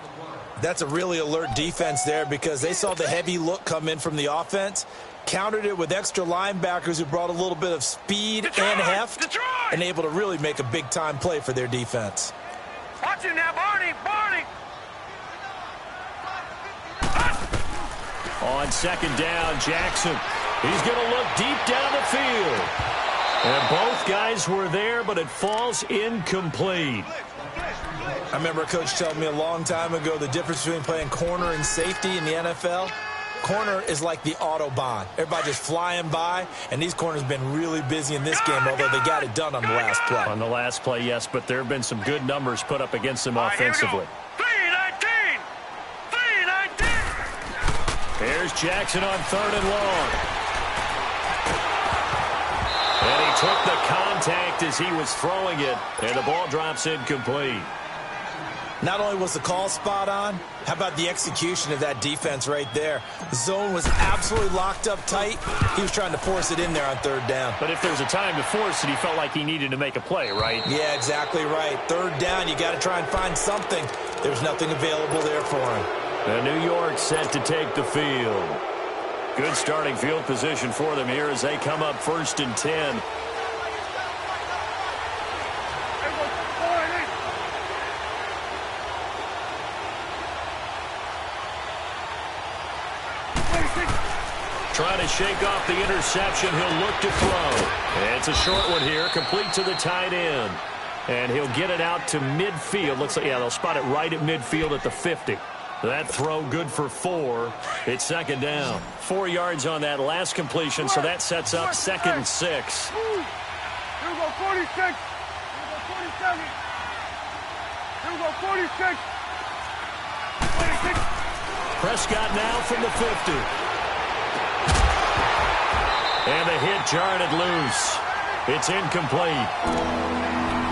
That's a really alert defense there because they saw the heavy look come in from the offense, countered it with extra linebackers who brought a little bit of speed and heft, and able to really make a big-time play for their defense. Watch it now, Barney! On 2nd down, Jackson. He's going to look deep down the field. And both guys were there, but it falls incomplete. I remember a coach telling me a long time ago the difference between playing corner and safety in the NFL. Corner is like the Autobahn. Everybody just flying by, and these corners have been really busy in this game, although they got it done on the last play. On the last play, yes, but there have been some good numbers put up against them offensively. 3-19! Here's Jackson on 3rd and long. And he took the contact as he was throwing it, and the ball drops incomplete. Not only was the call spot on, how about the execution of that defense right there? The zone was absolutely locked up tight. He was trying to force it in there on 3rd down. But if there's a time to force it, he felt like he needed to make a play, right? Yeah, exactly right. 3rd down, you got to try and find something. There's nothing available there for him. And New York set to take the field. Good starting field position for them here as they come up 1st and 10. Trying to shake off the interception. He'll look to throw. It's a short one here, complete to the tight end. And he'll get it out to midfield. Looks like, yeah, they'll spot it right at midfield at the 50. That throw good for 4. It's 2nd down. 4 yards on that last completion, so that sets up 2nd and 6. Here we go, 46. Here we go, 47. Here we go, 46. 46. Prescott now from the 50. And the hit jarred it loose. It's incomplete.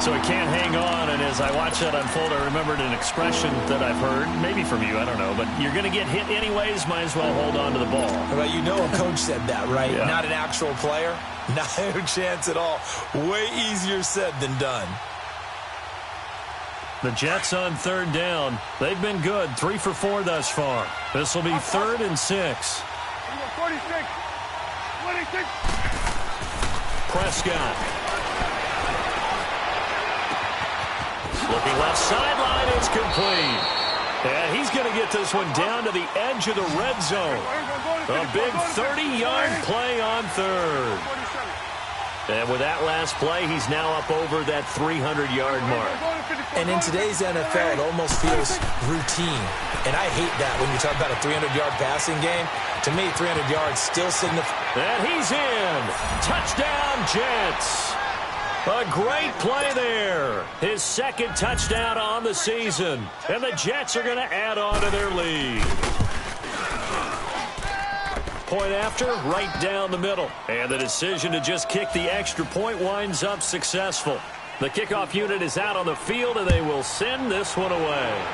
So he can't hang on, and as I watch that unfold, I remembered an expression that I've heard, maybe from you, I don't know, but you're going to get hit anyways, might as well hold on to the ball. Well, you know a coach said that, right? Yeah. Not an actual player. Not a chance at all. Way easier said than done. The Jets on 3rd down. They've been good, 3 for 4 thus far. This will be 3rd and 6. Here we go, 46. 26. Prescott. Looking left sideline, it's complete. And he's going to get this one down to the edge of the red zone. A big 30-yard play on 3rd. And with that last play, he's now up over that 300-yard mark. And in today's NFL, it almost feels routine. And I hate that when you talk about a 300-yard passing game. To me, 300 yards still signifies. And he's in. Touchdown, Jets. A great play there. His 2nd touchdown on the season. And the Jets are going to add on to their lead. Point after, right down the middle. And the decision to just kick the extra point winds up successful. The kickoff unit is out on the field, and they will send this one away.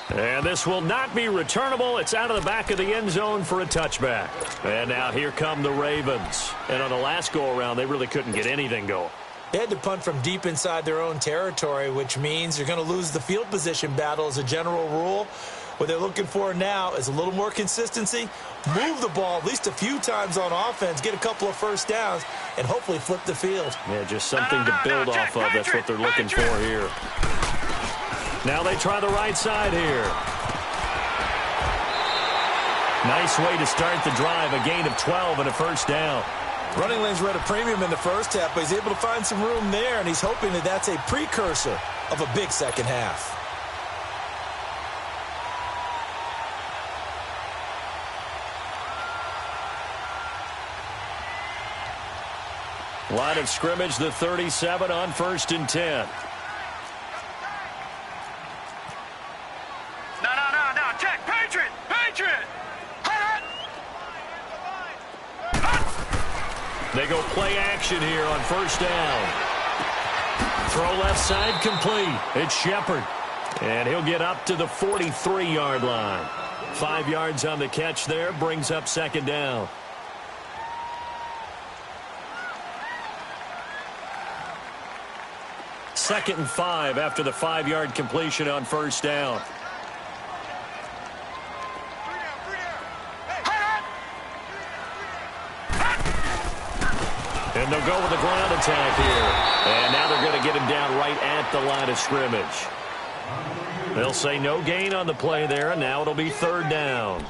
And this will not be returnable. It's out of the back of the end zone for a touchback. And now here come the Ravens. And on the last go-around, they really couldn't get anything going. They had to punt from deep inside their own territory, which means you're going to lose the field position battle as a general rule. What they're looking for now is a little more consistency, move the ball at least a few times on offense, get a couple of first downs, and hopefully flip the field. Yeah, just something to build off of. That's what they're looking for here. Now they try the right side here. Nice way to start the drive, a gain of 12 and a first down. Running lanes were at a premium in the first half, but he's able to find some room there, and he's hoping that that's a precursor of a big second half. Line of scrimmage, the 37 on 1st and 10. No, check, Patriot! They go play action here on 1st down. Throw left side complete. It's Shepard. And he'll get up to the 43-yard line. 5 yards on the catch there, brings up 2nd down. Second and 5 after the 5-yard completion on 1st down. And they'll go with the ground attack here. And now they're going to get him down right at the line of scrimmage. They'll say no gain on the play there, and now it'll be 3rd down.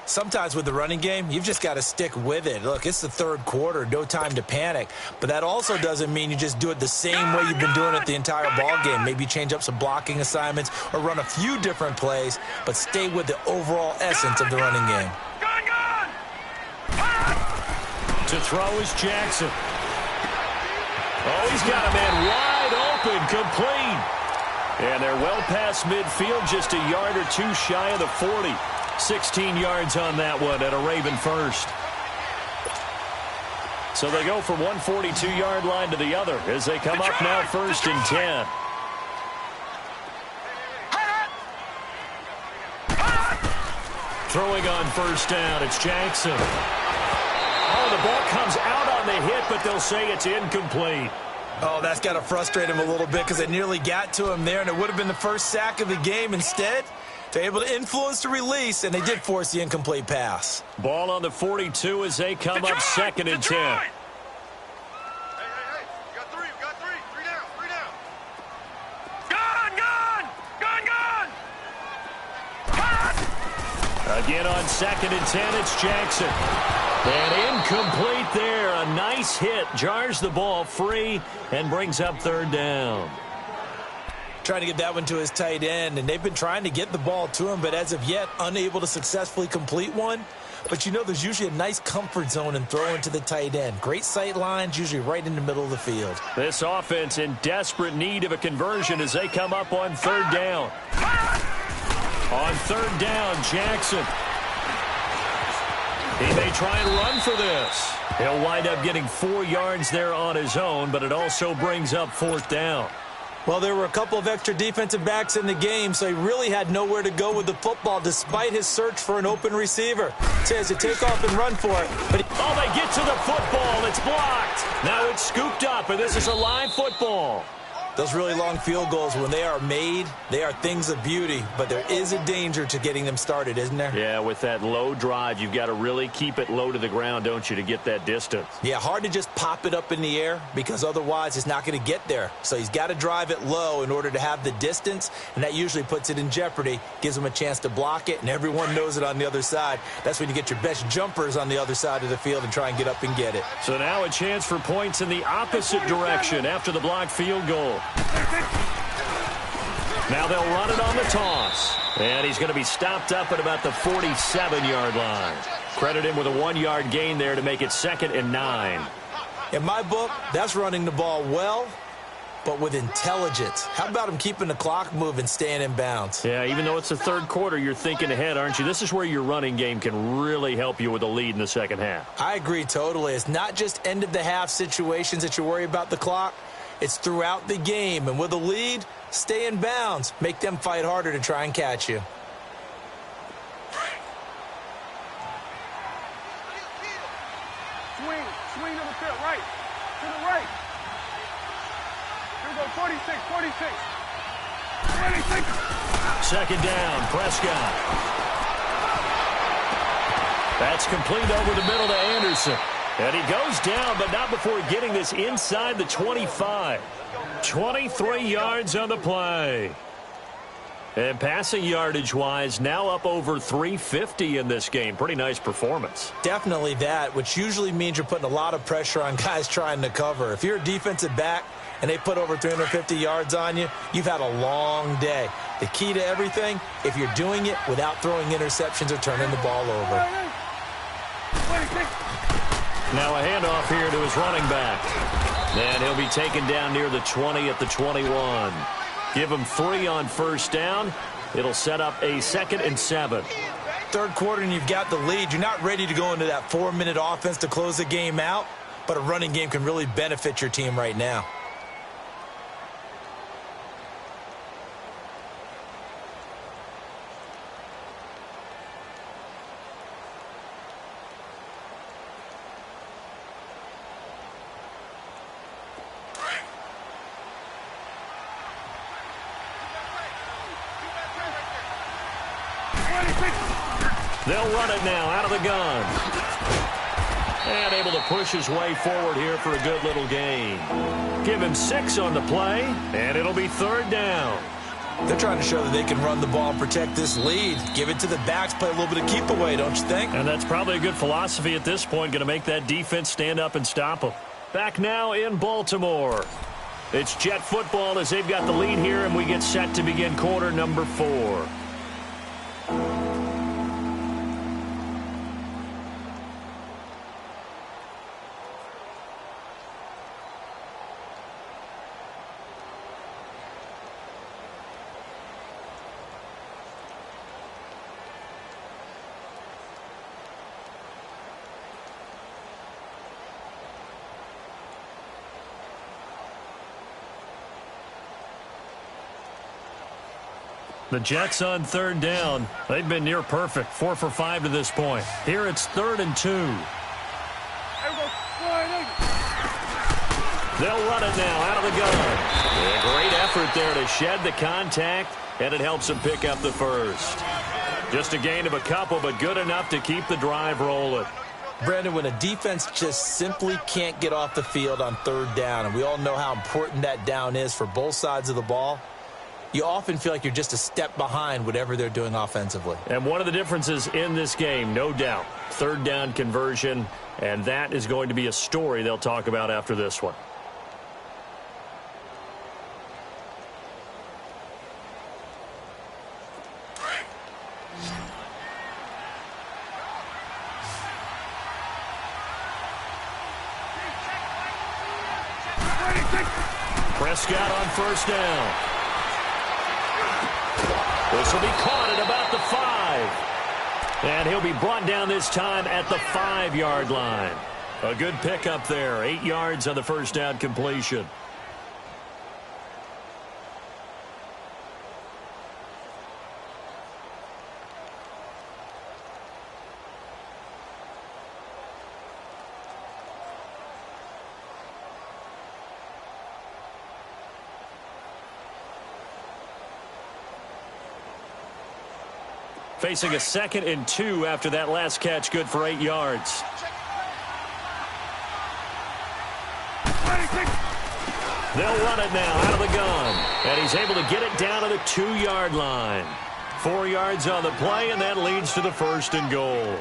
Sometimes with the running game, you've just got to stick with it. Look, it's the 3rd quarter, no time to panic. But that also doesn't mean you just do it the same way you've been doing it the entire ball game. Maybe change up some blocking assignments or run a few different plays, but stay with the overall essence of the running game. To throw is Jackson. Oh, he's got a man wide open, complete. And they're well past midfield, just a yard or two shy of the 40. 16 yards on that one at a Raven first. So they go from one 42-yard line to the other as they come up now 1st and 10. Throwing on 1st down, it's Jackson. Oh, the ball comes out on the hit, but they'll say it's incomplete. Oh, that's got to frustrate him a little bit because they nearly got to him there, and it would have been the first sack of the game. Instead, they're able to influence the release, and they did force the incomplete pass. Ball on the 42 as they come up 2nd and 10. Again on 2nd and 10, it's Jackson. And incomplete there. A nice hit. Jars the ball free and brings up 3rd down. Trying to get that one to his tight end, and they've been trying to get the ball to him, but as of yet, unable to successfully complete one. But you know there's usually a nice comfort zone in throwing to the tight end. Great sight lines, usually right in the middle of the field. This offense in desperate need of a conversion as they come up on 3rd down. On 3rd down, Jackson. He may try and run for this. He'll wind up getting 4 yards there on his own, but it also brings up 4th down. Well, there were a couple of extra defensive backs in the game, so he really had nowhere to go with the football despite his search for an open receiver. Says to take off and run for it. But they get to the football. It's blocked. Now it's scooped up, and this is a live football. Those really long field goals, when they are made, they are things of beauty, but there is a danger to getting them started, isn't there? Yeah, with that low drive, you've got to really keep it low to the ground, don't you, to get that distance. Yeah, hard to just pop it up in the air because otherwise it's not going to get there. So he's got to drive it low in order to have the distance, and that usually puts it in jeopardy, gives him a chance to block it, and everyone knows it on the other side. That's when you get your best jumpers on the other side of the field and try and get up and get it. So now a chance for points in the opposite direction after the blocked field goal. Now they'll run it on the toss. And he's going to be stopped up at about the 47-yard line. Credit him with a 1-yard gain there to make it 2nd and 9. In my book, that's running the ball well, but with intelligence. How about him keeping the clock moving, staying in bounds? Yeah, even though it's the 3rd quarter, you're thinking ahead, aren't you? This is where your running game can really help you with a lead in the 2nd half. I agree totally. It's not just end-of-the-half situations that you worry about the clock. It's throughout the game, and with a lead, stay in bounds. Make them fight harder to try and catch you. Swing to the field, right. To the right. Here we go, 46. 2nd down, Prescott. That's complete over the middle to Anderson. And he goes down, but not before getting this inside the 25. 23 yards on the play. And passing yardage-wise, now up over 350 in this game. Pretty nice performance. Definitely that, which usually means you're putting a lot of pressure on guys trying to cover. If you're a defensive back and they put over 350 yards on you, you've had a long day. The key to everything, if you're doing it without throwing interceptions or turning the ball over. Now a handoff here to his running back. And he'll be taken down near the 20 at the 21. Give him 3 on 1st down. It'll set up a 2nd and 7. 3rd quarter and you've got the lead. You're not ready to go into that 4-minute offense to close the game out, but a running game can really benefit your team right now. They'll run it now out of the gun. And able to push his way forward here for a good little gain. Give him 6 on the play, and it'll be 3rd down. They're trying to show that they can run the ball and protect this lead. Give it to the backs, play a little bit of keep away, don't you think? And that's probably a good philosophy at this point, going to make that defense stand up and stop them. Back now in Baltimore. It's Jet football as they've got the lead here, and we get set to begin quarter number 4. The Jets on 3rd down. They've been near perfect. 4 for 5 to this point. Here it's 3rd and 2. They'll run it now out of the gun. A great effort there to shed the contact, and it helps them pick up the first. Just a gain of a couple, but good enough to keep the drive rolling. Brandon, when a defense just simply can't get off the field on third down, and we all know how important that down is for both sides of the ball, you often feel like you're just a step behind whatever they're doing offensively. And one of the differences in this game, no doubt, third down conversion, and that is going to be a story they'll talk about after this one. Prescott on first down. This will be caught at about the 5. And he'll be brought down this time at the 5-yard line. A good pickup there. 8 yards on the first down completion. Facing a 2nd and 2 after that last catch, good for 8 yards. They'll run it now out of the gun. And he's able to get it down to the 2-yard line. 4 yards on the play, and that leads to the 1st and goal.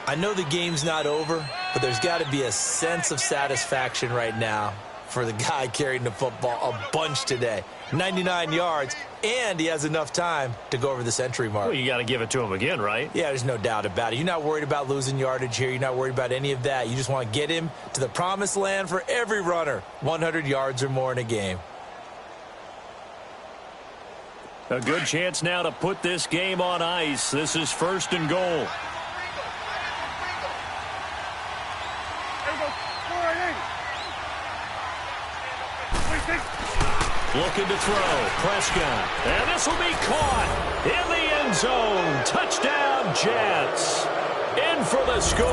I know the game's not over, but there's got to be a sense of satisfaction right now for the guy carrying the football a bunch today. 99 yards, and he has enough time to go over the century mark. Well, you got to give it to him again, right? Yeah, there's no doubt about it. You're not worried about losing yardage here. You're not worried about any of that. You just want to get him to the promised land for every runner, 100 yards or more in a game. A good chance now to put this game on ice. This is 1st and goal. Looking to throw. Prescott. And this will be caught in the end zone. Touchdown, Jets. In for the score.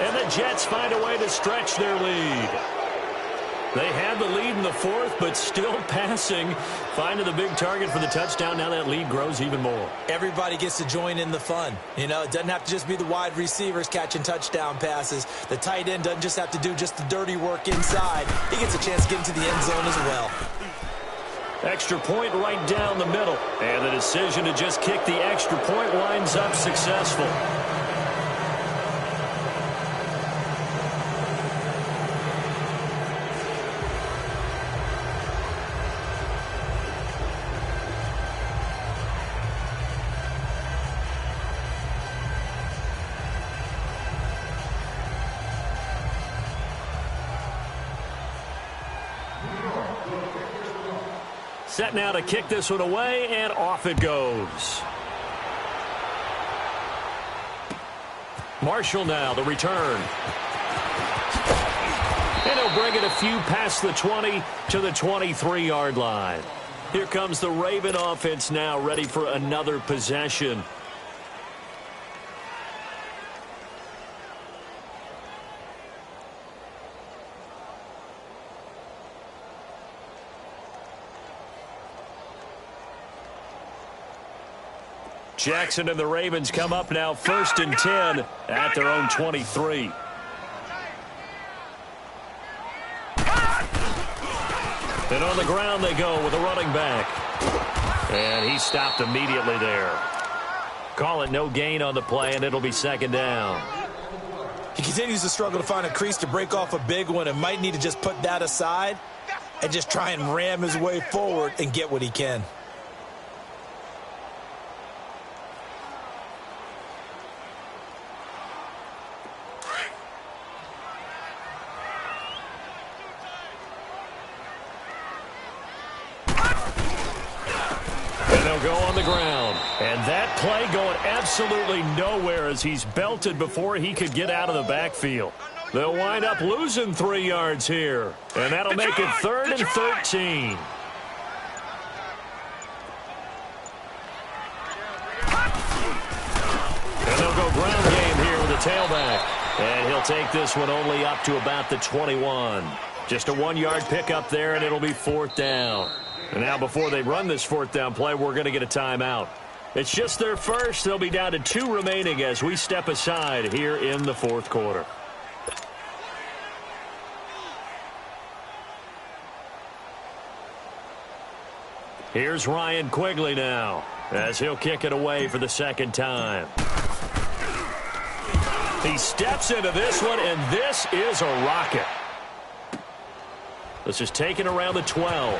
And the Jets find a way to stretch their lead. They had the lead in the 4th, but still passing. Finding the big target for the touchdown. Now that lead grows even more. Everybody gets to join in the fun. You know, it doesn't have to just be the wide receivers catching touchdown passes. The tight end doesn't just have to do just the dirty work inside. He gets a chance to get into the end zone as well. Extra point right down the middle. And the decision to just kick the extra point winds up successful. Set now to kick this one away, and off it goes. Marshall now, the return. And he'll bring it a few past the 20 to the 23-yard line. Here comes the Raven offense now, ready for another possession. Jackson and the Ravens come up now 1st and 10 at their own 23. And on the ground they go with a running back. And he stopped immediately there. Call it no gain on the play, and it'll be 2nd down. He continues to struggle to find a crease to break off a big one and might need to just put that aside and just try and ram his way forward and get what he can. Go on the ground. And that play going absolutely nowhere as he's belted before he could get out of the backfield. They'll wind up losing 3 yards here. And that'll make it 3rd and 13. And they'll go ground game here with a tailback. And he'll take this one only up to about the 21. Just a 1-yard pickup there, and it'll be 4th down. And now before they run this 4th down play, we're going to get a timeout. It's just their first. They'll be down to 2 remaining as we step aside here in the 4th quarter. Here's Ryan Quigley now as he'll kick it away for the 2nd time. He steps into this one, and this is a rocket. This is taken around the 12.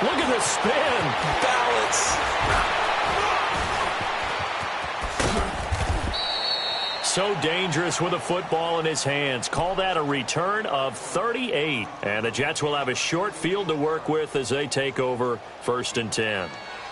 Look at the spin. Balance. So dangerous with a football in his hands. Call that a return of 38. And the Jets will have a short field to work with as they take over 1st and 10.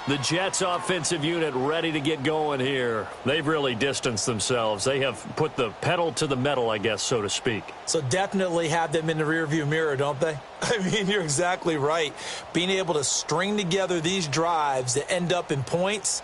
The Jets offensive unit ready to get going here. They've really distanced themselves. They have put the pedal to the metal, I guess, so to speak. So definitely have them in the rearview mirror, don't they? I mean, you're exactly right. Being able to string together these drives that end up in points,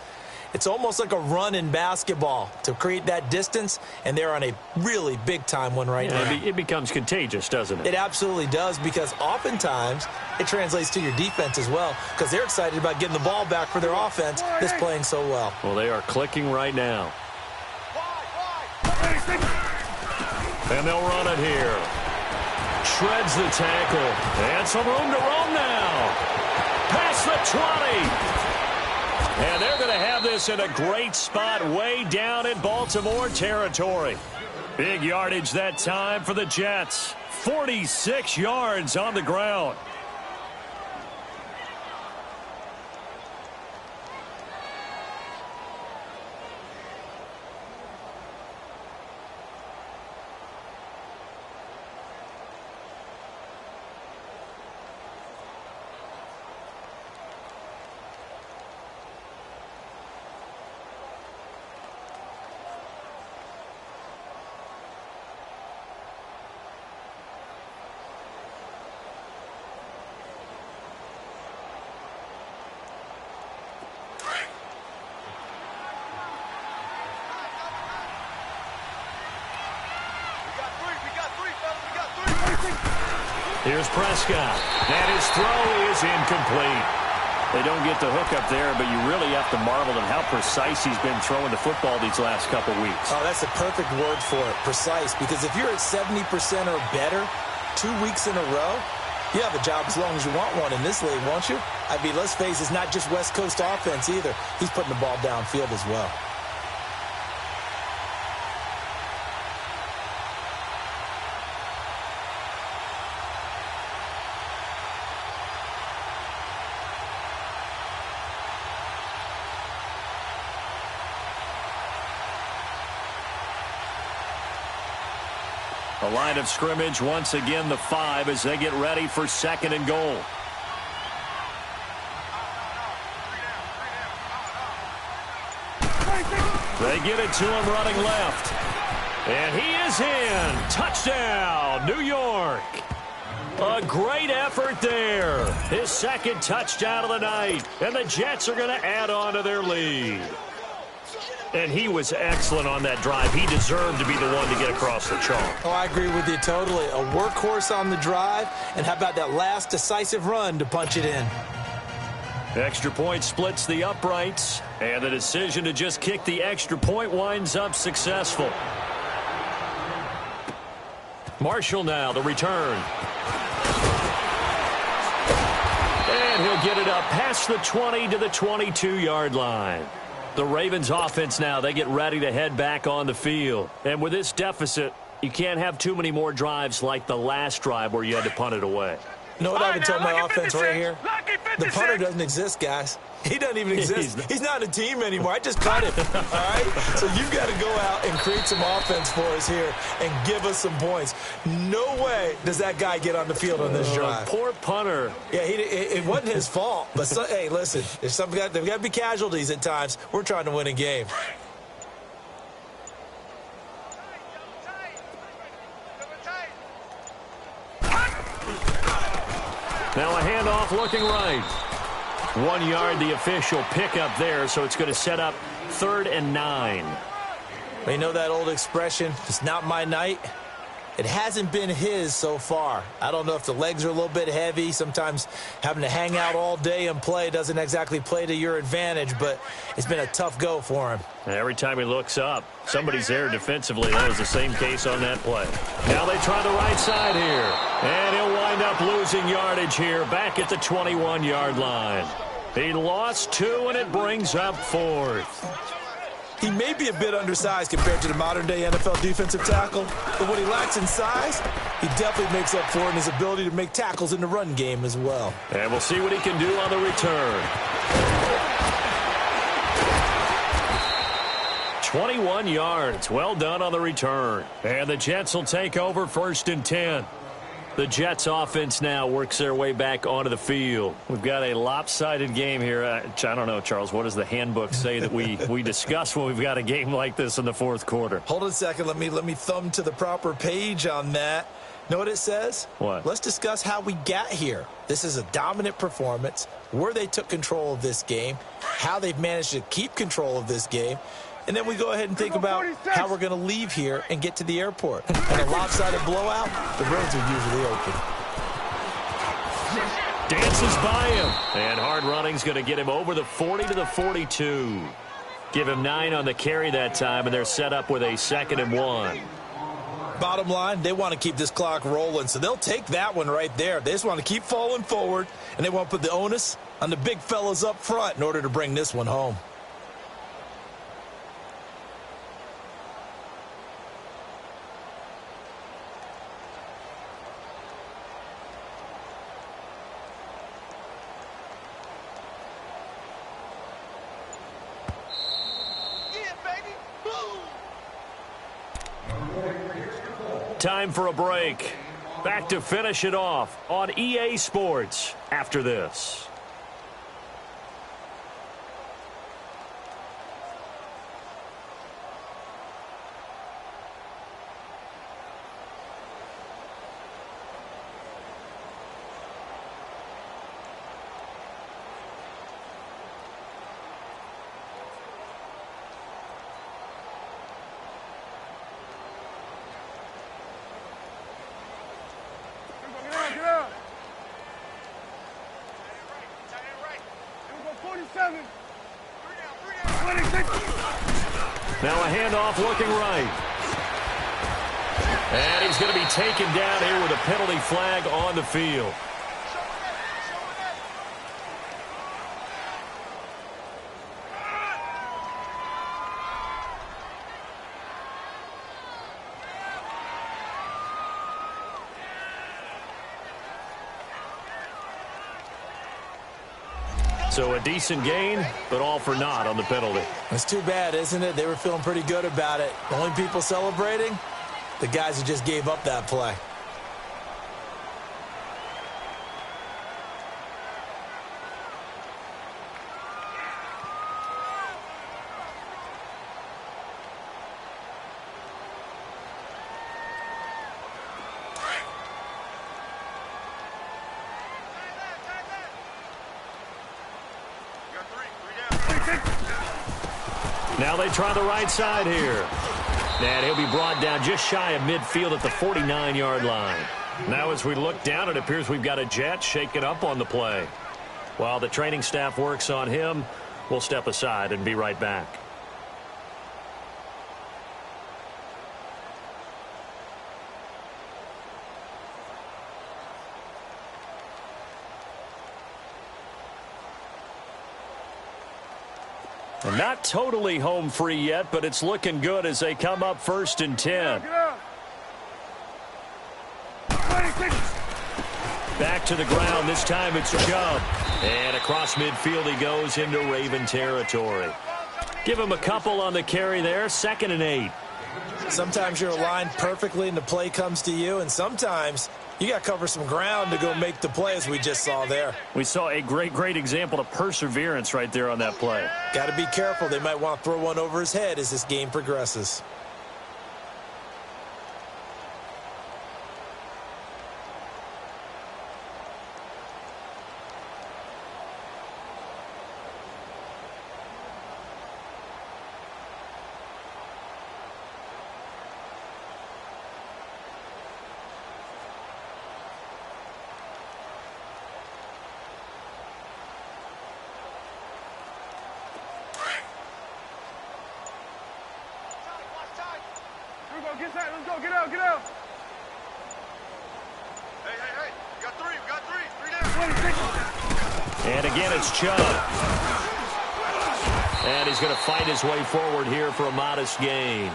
it's almost like a run in basketball to create that distance, and they're on a really big-time one right now. It becomes contagious, doesn't it? It absolutely does, because oftentimes it translates to your defense as well, because they're excited about getting the ball back for their offense that's playing so well. Well, they are clicking right now. And they'll run it here. Shreds the tackle. And some room to roam now. Past the 20. And they're going to have this in a great spot way down in Baltimore territory. Big yardage that time for the Jets. 46 yards on the ground. Here's Prescott. And his throw is incomplete. They don't get the hook up there, but you really have to marvel at how precise he's been throwing the football these last couple weeks. Oh, that's the perfect word for it, precise. Because if you're at 70% or better 2 weeks in a row, you have a job as long as you want one in this league, won't you? I mean, let's face it, it's not just West Coast offense either. He's putting the ball downfield as well. The line of scrimmage, once again, the 5 as they get ready for 2nd and goal. They get it to him running left. And he is in. Touchdown, New York. A great effort there. His 2nd touchdown of the night. And the Jets are going to add on to their lead. And he was excellent on that drive. He deserved to be the one to get across the chalk. Oh, I agree with you totally. A workhorse on the drive, and how about that last decisive run to punch it in? Extra point splits the uprights, and the decision to just kick the extra point winds up successful. Marshall now, the return. And he'll get it up past the 20 to the 22-yard line. The Ravens offense now, they get ready to head back on the field. And with this deficit, you can't have too many more drives like the last drive where you had to punt it away. You know what I would tell my offense right here? The punter doesn't exist, guys. He doesn't even exist. He's not a team anymore. I just cut him, all right? So you've got to go out and create some offense for us here and give us some points. No way does that guy get on the field on this drive. Poor punter. Yeah, it wasn't his fault. But, hey, listen, there's got to be casualties at times. We're trying to win a game. Now a handoff looking right. 1 yard, the official pickup there, so it's going to set up 3rd and 9. You know that old expression, it's not my night? It hasn't been his so far. I don't know if the legs are a little bit heavy. Sometimes having to hang out all day and play doesn't exactly play to your advantage, but it's been a tough go for him. Every time he looks up, somebody's there defensively. That was the same case on that play. Now they try the right side here, and he'll wind up losing yardage here back at the 21-yard line. He lost 2, and it brings up 4th. He may be a bit undersized compared to the modern-day NFL defensive tackle, but what he lacks in size, he definitely makes up for in his ability to make tackles in the run game as well. And we'll see what he can do on the return. 21 yards. Well done on the return. And the Jets will take over 1st and 10. The Jets offense now works their way back onto the field. We've got a lopsided game here. I don't know, Charles, what does the handbook say that we discuss when we've got a game like this in the 4th quarter? Hold on a second. Let me thumb to the proper page on that. Know what it says? What? Let's discuss how we got here. This is a dominant performance, where they took control of this game, how they've managed to keep control of this game, and then we go ahead and think about how we're going to leave here and get to the airport. In a lopsided blowout, the roads are usually open. Dances by him. And hard running's going to get him over the 40 to the 42. Give him 9 on the carry that time, and they're set up with a 2nd and 1. Bottom line, they want to keep this clock rolling, so they'll take that one right there. They just want to keep falling forward, and they want to put the onus on the big fellas up front in order to bring this one home. Time for a break. Back to finish it off on EA Sports after this. Now a handoff looking right. And he's going to be taken down here with a penalty flag on the field. So a decent gain, but all for naught on the penalty. It's too bad, isn't it? They were feeling pretty good about it. The only people celebrating, the guys who just gave up that play. Now they try the right side here. And he'll be brought down just shy of midfield at the 49-yard line. Now as we look down, it appears we've got a Jet shaken up on the play. While the training staff works on him, we'll step aside and be right back. And not totally home free yet, but it's looking good as they come up 1st and 10. Back to the ground. This time it's Chubb. And across midfield he goes into Raven territory. Give him a couple on the carry there. 2nd and 8. Sometimes you're aligned perfectly and the play comes to you, and sometimes you got to cover some ground to go make the play, as we just saw there. We saw a great example of perseverance right there on that play. Got to be careful. They might want to throw one over his head as this game progresses. go, get set, let's go, get out, get out. Hey, we got three down. And again, it's Chubb. And he's going to fight his way forward here for a modest gain.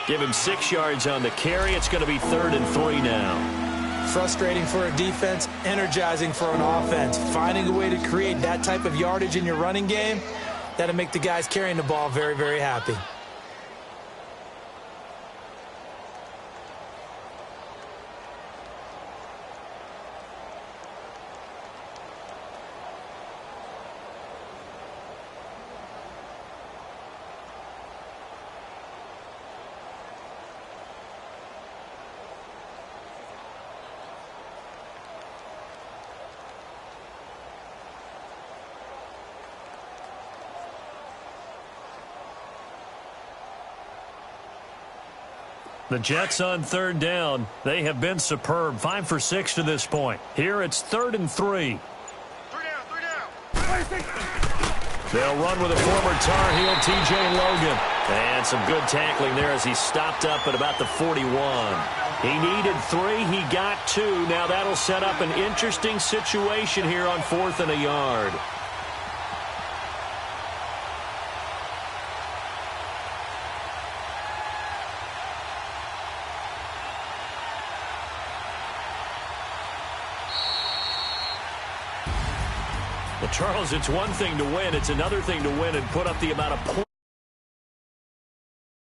Give him 6 yards on the carry. It's going to be 3rd and 3 now. Frustrating for a defense, energizing for an offense. Finding a way to create that type of yardage in your running game, that'll make the guys carrying the ball very, very happy. The Jets on 3rd down. They have been superb. 5 for 6 to this point. Here it's 3rd and 3. 3 down. They'll run with a former Tar Heel, T.J. Logan. And some good tackling there as he stopped up at about the 41. He needed 3. He got 2. Now that'll set up an interesting situation here on 4th and a yard. Well, Charles, it's one thing to win. It's another thing to win and put up the amount of points.